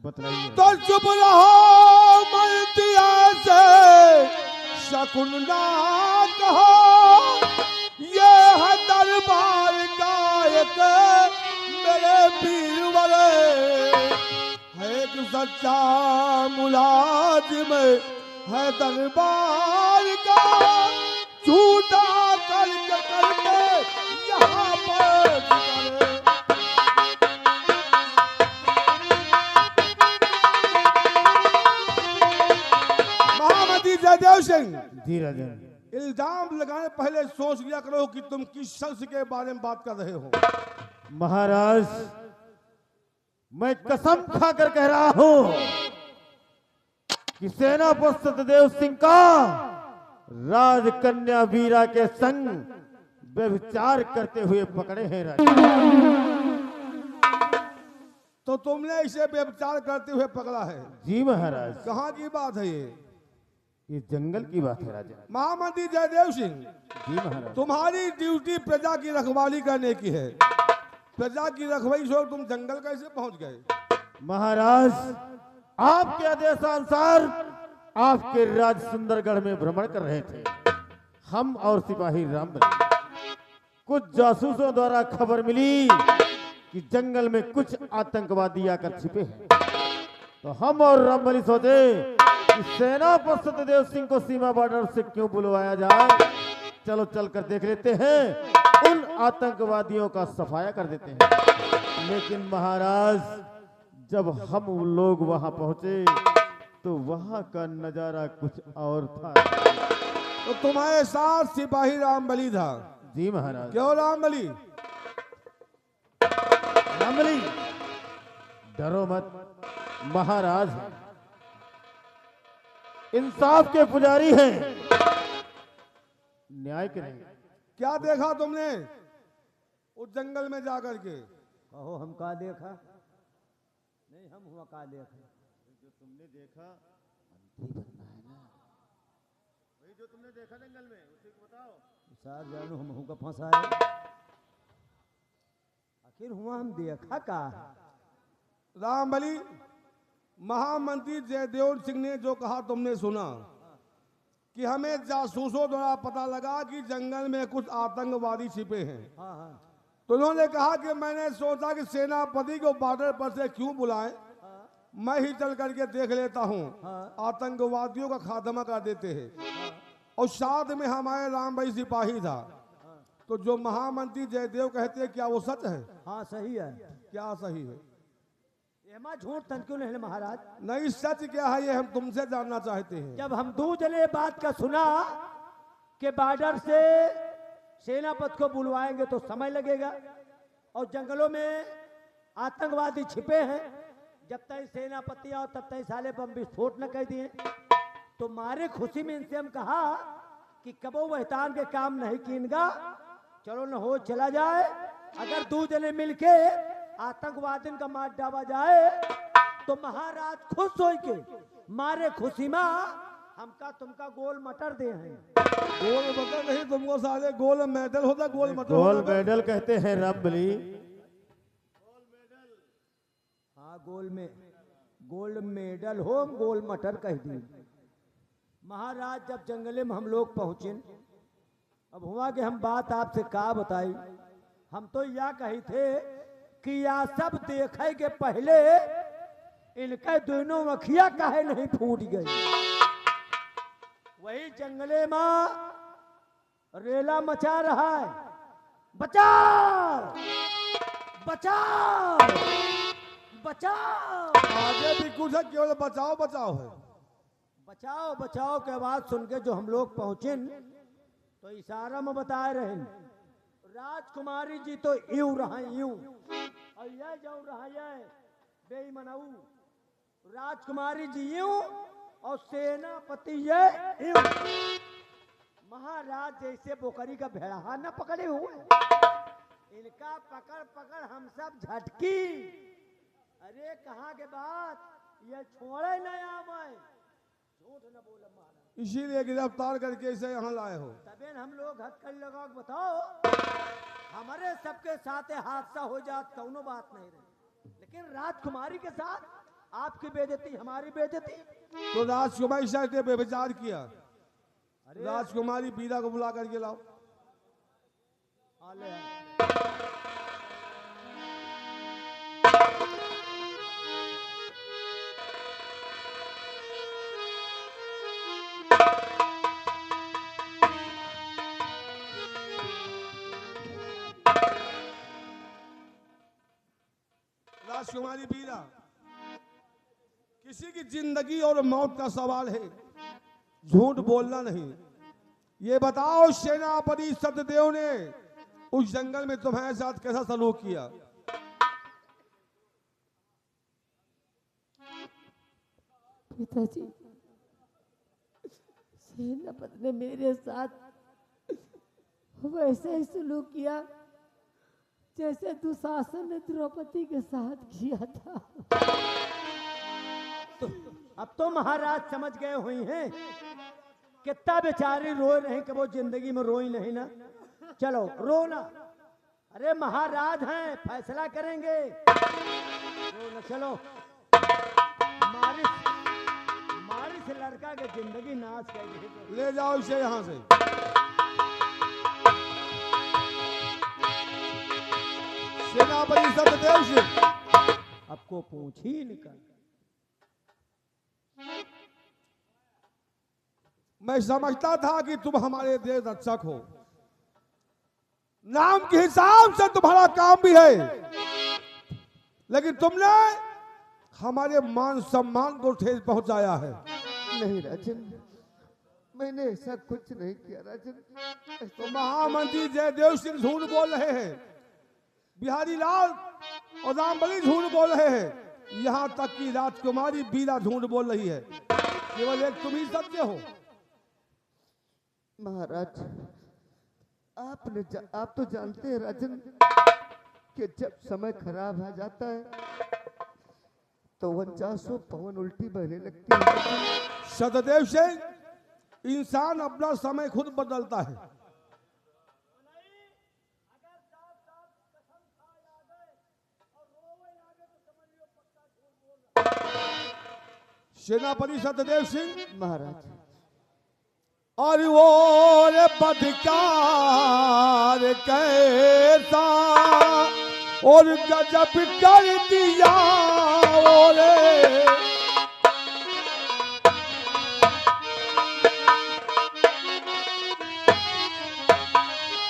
बतलाइए। तो चुप रहो मंत्रिया से शकुन ना कहो, ये है दरबार का एक मेरे वीरवर, है एक सच्चा मुलाजिम है दरबार का, झूठा करके यहाँ पर महामंत्री जयदेव सिंह, जी राजन। इल्जाम लगाने पहले सोच लिया करो कि तुम किस शख्स के बारे में बात कर रहे हो। महाराज, मैं कसम खाकर कह रहा हूं कि सेनापति सतदेव सिंह का राजकन्या वीरा के संग व्यभिचार करते हुए पकड़े हैं राजा। तो तुमने इसे व्यभिचार करते हुए पकड़ा है? जी महाराज। कहाँ की बात है ये जंगल की बात है राजा। महामंत्री जयदेव सिंह, जी महाराज। तुम्हारी ड्यूटी प्रजा की रखवाली करने की है, प्रजा की रखवाली छोड़ तुम जंगल कैसे पहुंच गए? महाराज, आपके आदेशानुसार आपके राज सुंदरगढ़ में भ्रमण कर रहे थे। हम और सिपाही रामबली, कुछ जासूसों द्वारा खबर मिली कि जंगल में कुछ आतंकवादी आकर छिपे हैं, तो हम और रामबली सोचे कि सेनापति सतदेव सिंह को सीमा बॉर्डर से क्यों बुलवाया जाए, चलो चलकर देख लेते हैं, उन आतंकवादियों का सफाया कर देते हैं। लेकिन महाराज, जब हम लोग वहां पहुंचे तो वहां का नजारा कुछ और था। तो तुम्हारे साथ सिपाही रामबली था? जी महाराज। क्यों रामबली? रामबली, डरो मत, महाराज हैं, इंसाफ के पुजारी हैं, न्याय करेंगे। क्या देखा तुमने उस जंगल में जाकर के? कहो हम का देखा? नहीं, हम हुआ का देखा? जो तुमने देखा, वही जो तुमने देखा जंगल में, उसी को बताओ। सार जानू हम का फंसा है, आखिर हुआ हम देखा का? रामबली, महामंत्री जयदेव सिंह ने जो कहा तुमने सुना कि हमें जासूसों द्वारा पता लगा कि जंगल में कुछ आतंकवादी छिपे हैं। हाँ हाँ। तो उन्होंने कहा कि मैंने सोचा कि सेनापति को बॉर्डर पर से क्यों बुलाएं, मैं ही चल करके देख लेता हूं, आतंकवादियों का खात्मा कर देते हैं। और साथ में हमारे राम भाई सिपाही था। तो जो महामंत्री जयदेव कहते हैं क्या वो सच है? हाँ सही है। क्या सही है? एमा झूठ तन क्यों नहीं महाराज? नहीं, सच क्या है ये हम तुमसे जानना चाहते हैं। जब हम दो जने बात का सुना कि बॉर्डर से सेनापति को बुलवाएंगे तो समय लगेगा और जंगलों में आतंकवादी छिपे हैं, जब तक सेनापति आओ तब तक साले बम विस्फोट न कर दिए, तो मारे खुशी में इनसे हम कहा कि कबो वहतान के काम नहीं कीनगा, चलो न हो चला जाए। अगर दो जने मिलके आतंकवादियों का मार डाला जाए तो महाराज खुश हो के मारे खुशी में हमका तुमका गोल मटर दे हैं। गोल मटर नहीं, तुमको साले गोल मेडल होता, गोल मटर गोल होता। मेडल कहते हैं रबली। हाँ गोल्ड मेडल हो, हम गोल मटर कह दी। महाराज जब जंगले में हम लोग पहुंचे, अब हुआ कि हम बात आपसे का बताई, हम तो यह कही थे कि यह सब देखे के पहले इनके दोनों अखियां काहे नहीं फूट गई। वही जंगले में रेला मचा रहा है, बचाओ बचाओ बचाओ। आगे भी कुछ है, केवल बचाओ बचाओ है। बचाओ बचाओ के आवाज सुन के जो हम लोग पहुंचे तो इशारा में बता रहे राजकुमारी जी तो यूं रहा यूं और यह जो रहा है बेईमानऊ, राजकुमारी जी यूं और सेनापति ये यूं। महाराज जैसे बोकरी का भेड़ा न पकड़े हुए, इनका पकड़ पकड़ हम सब झटकी। अरे कहाँ के बात, ये छोड़े न आवे, झूठ न बोले महाराज। इसीलिए गिरफ्तार करके इसे यहाँ लाए हो। तबे हम लोग हथकड़ी लगा के बताओ, हमारे सबके साथ हादसा हो जात कौनो बात नहीं रही, लेकिन राजकुमारी के साथ आपकी बेइज्जती हमारी बेइज्जती। तो राजकुमारी से बेविचार किया, राजकुमारी बीरा को बुला करके लाओ। राजकुमारी बीरा, किसी की जिंदगी और मौत का सवाल है, झूठ बोलना नहीं। ये बताओ सेनापति सत्यदेव ने उस जंगल में तुम्हारे साथ कैसा सलूक किया? पिताजी, सेनापति ने मेरे साथ वैसे ही सलूक किया जैसे दुशासन ने द्रौपदी के साथ किया था। तो अब तो महाराज समझ गए हुई हैं, कितना बेचारी रो रहे कि वो जिंदगी में रोई नहीं ना। चलो रोना, अरे महाराज हैं, फैसला करेंगे, रोना। चलो मारी से लड़का के जिंदगी नाश कर ले जाओ इसे यहाँ से। सेनापति सत्यदेव से आपको पूछ ही निकल। मैं समझता था कि तुम हमारे देश रक्षक हो, नाम के हिसाब से तुम्हारा काम भी है, लेकिन तुमने हमारे मान सम्मान को ठेस पहुंचाया है। नहीं राजन, मैंने ऐसा कुछ नहीं किया राजन। तो महामंत्री जयदेव सिंह झूठ बोल रहे हैं, बिहारी लाल और रामबली झूठ बोल रहे हैं, यहाँ तक कि राजकुमारी बीरा झूठ बोल रही है। केवल एक तुम ही सत्य हो। महाराज, आप तो जानते हैं राजन कि जब समय खराब आ जाता है तो 49 पवन उल्टी बहने लगती है। सतदेव से इंसान अपना समय खुद बदलता है। सेनापति सत्यदेव सिंह महाराज, और वो रे बदकार कैसा और गजब कर दिया रे।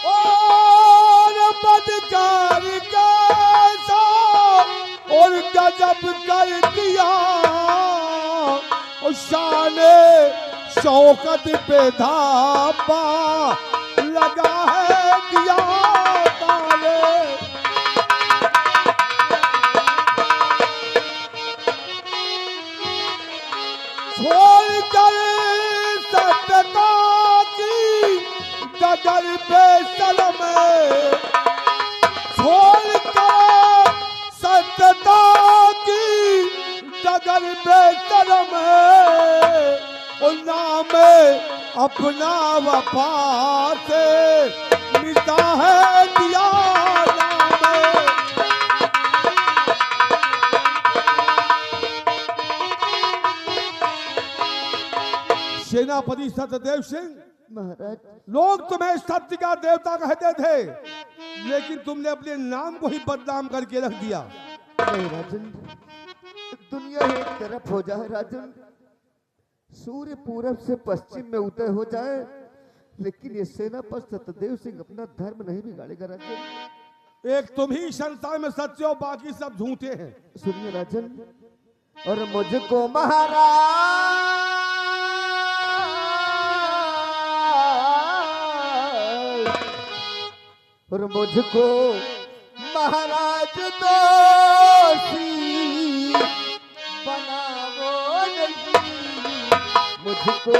और बदकार कैसा और गजब जब कर दिया और शान शौकत पे धापा लगा है दिया ताले। छोड़ कर सत्यता की डगर पे सलम, छोड़ कर सत्यता की डगर पे सलम, और नाम अपना वफा से मिलता है दिया नाम। सेनापति सत्यदेव सिंह, महाराज लोग तुम्हें सत्य का देवता कहते थे, लेकिन तुमने अपने नाम को ही बदनाम करके रख दिया। नहीं राजन, दुनिया एक तरफ हो जाए राजन, सूर्य पूरब से पश्चिम में उदय हो जाए, लेकिन ये सेनापति सत्यदेव सिंह अपना धर्म नहीं बिगाड़ेगा राजन। एक तुम ही संसार में सच्चे हो, बाकी सब झूठे हैं। सुनिए राजन, और मुझको महाराज और मुझको महाराज दोषी बनाओ नहीं, मुझको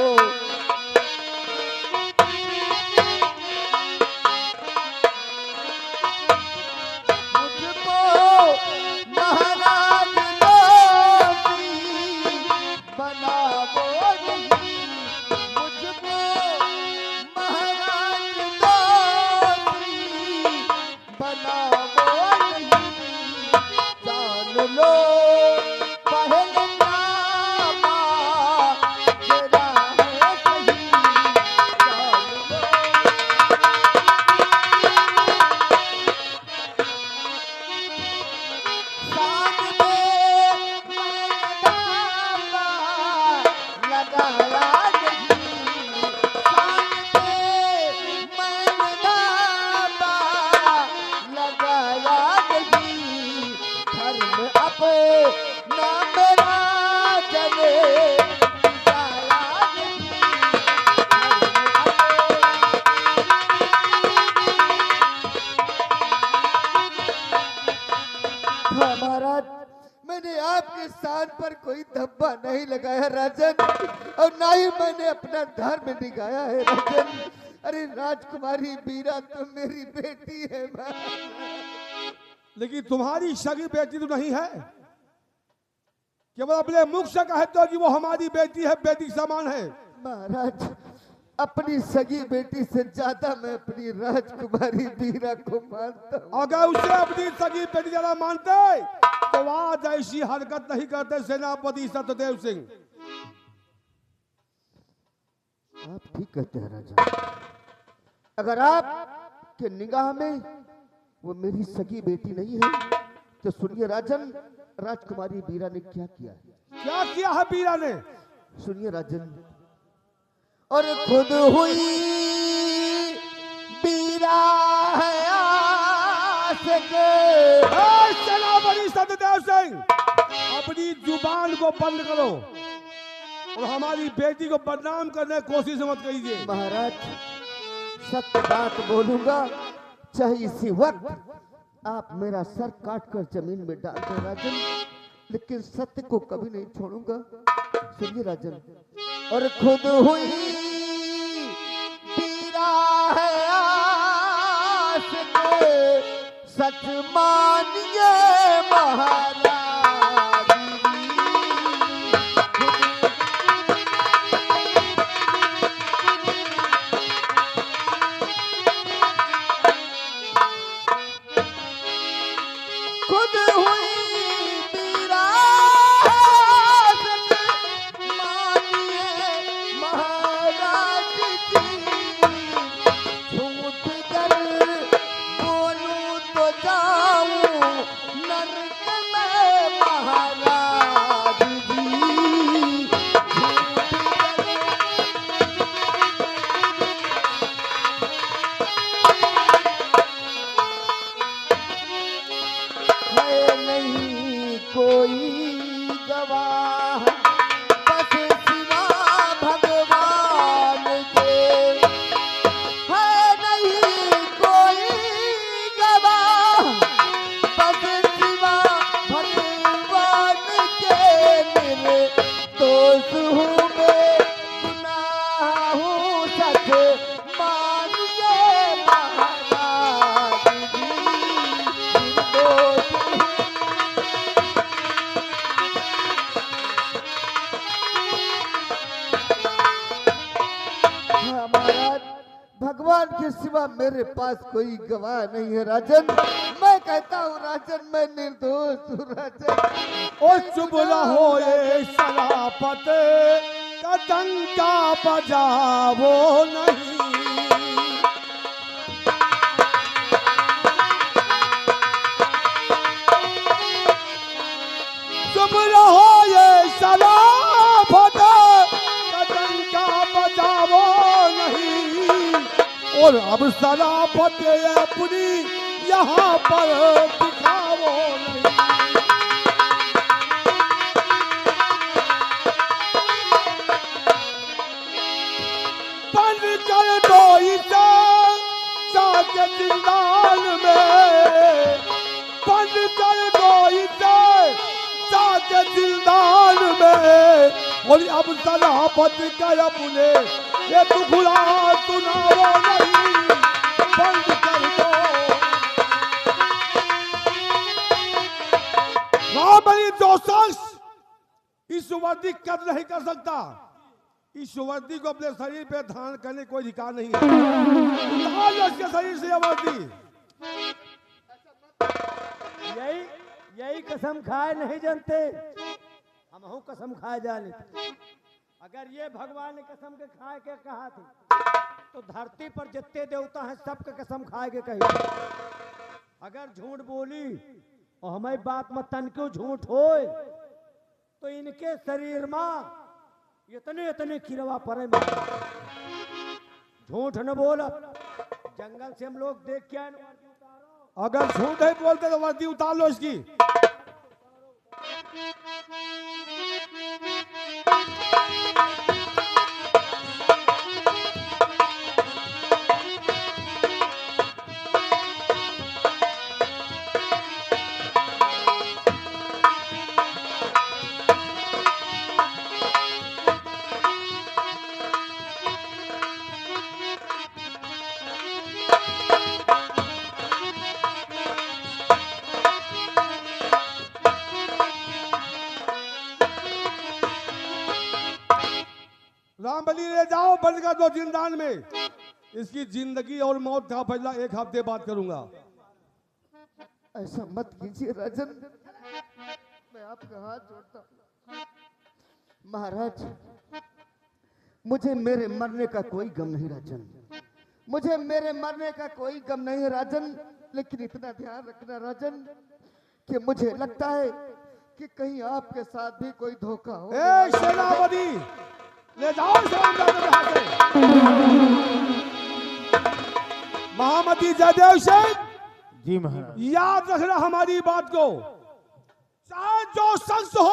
महाराज दोषी बनाओ नहीं, मुझको महाराज दोषी बनाओ नहीं। जान लो पहलगामा तेरा है सही, जान लो। साथ में मैदाना लगाया नहीं, साथ में मैदाना लगाया नहीं, धर्म अपना मेरा चले जाया नहीं, हाँ महाराज, मैंने आपके स्थान पर कोई धब्बा नहीं लगाया राजन, और ना ही मैंने अपना धर्म दिखाया है राजन। अरे राजकुमारी बीरा तो मेरी बेटी है महाराज। लेकिन तुम्हारी सगी बेटी तो नहीं है, केवल अपने मुख से कहते हो कि वो हमारी बेटी है, बेटी समान है। महाराज, अपनी सगी बेटी से ज्यादा मैं अपनी राजकुमारी बीरा को मानता हूँ। अगर उसे अपनी सगी बेटी ज्यादा मानते तो आज ऐसी हरकत नहीं करते सेनापति सत्यदेव सिंह। आप ठीक कहते हैं राजा, अगर आप के निगाह में वो मेरी सगी बेटी नहीं है, तो सुनिए राजन, राजकुमारी बीरा ने क्या किया है। क्या किया है बीरा ने? सुनिए राजन, और खुद हुई बीरा है आशिक। सेनापति सत्यदेव सिंह, अपनी जुबान को बंद करो और हमारी बेटी को बदनाम करने की कोशिश मत कीजिए। महाराज, सत्य बात बोलूंगा, चाहे इसी वक्त आप मेरा सर काट कर जमीन में डाल दो राजन, लेकिन सत्य को कभी नहीं छोड़ूंगा। सुनिए राजन, और खुद हुई बीरा है आशिक, सच मानिए महाराज। खुद हुई बीरा मानिए महाराज जी, झूठ कर बोलूं तो जाऊं नरक में। भगवान के सिवा मेरे पास कोई गवाह नहीं है राजन। मैं कहता हूँ राजन, मैं निर्दोष हूँ राजन। ओ चुप रहो ये शराफत का डंका बजावो नहीं। चुप रहो ये शराफत का डंका बजावो नहीं। और अब शराफत अपनी यहाँ पर दिखावो नहीं। बंद कर दो इसे जाके जिंदान में, बंद कर दो इसे जाके जिंदान में। और अब शराफत कर अपने ये दुखड़ा सुनावो नहीं। बंद कर दो। महाबली जो शख्स इस वर्दी कद नहीं कर सकता, इस वर्दी को अपने शरीर पे धारण करने कोई अधिकार नहीं है। उतार लो इसके शरीर से यह वर्दी। यही कसम खाए नहीं जानते, हम हूँ कसम खाए जाने। अगर ये भगवान ने कसम के खाए के कहा थे तो धरती पर जितने देवता हैं सबके कसम खाए के कही। अगर झूठ बोली और हमारी बात में तन क्यों झूठ होए तो इनके शरीर में इतने इतने किरवा पड़े। झूठ न बोल, जंगल से हम लोग देख के आए। अगर झूठ नहीं बोलते तो वर्दी उतार लो इसकी। रामबली ले जाओ, बंद कर दो जिंदान में। इसकी जिंदगी और मौत का फैसला एक हफ्ते बाद करूंगा। ऐसा मत कीजिए राजन, मैं आपका हाथ जोड़ता हूं। महाराज, मुझे मेरे मरने का कोई गम नहीं राजन, मुझे मेरे मरने का कोई गम नहीं है राजन। लेकिन इतना ध्यान रखना राजन कि मुझे लगता है कि कहीं आपके साथ भी कोई धोखा हो। ए सेनापति, ले जाओ महामती जयदेव सिंह। जी महाराज। याद रखना हमारी बात को, चाहे जो शख्स हो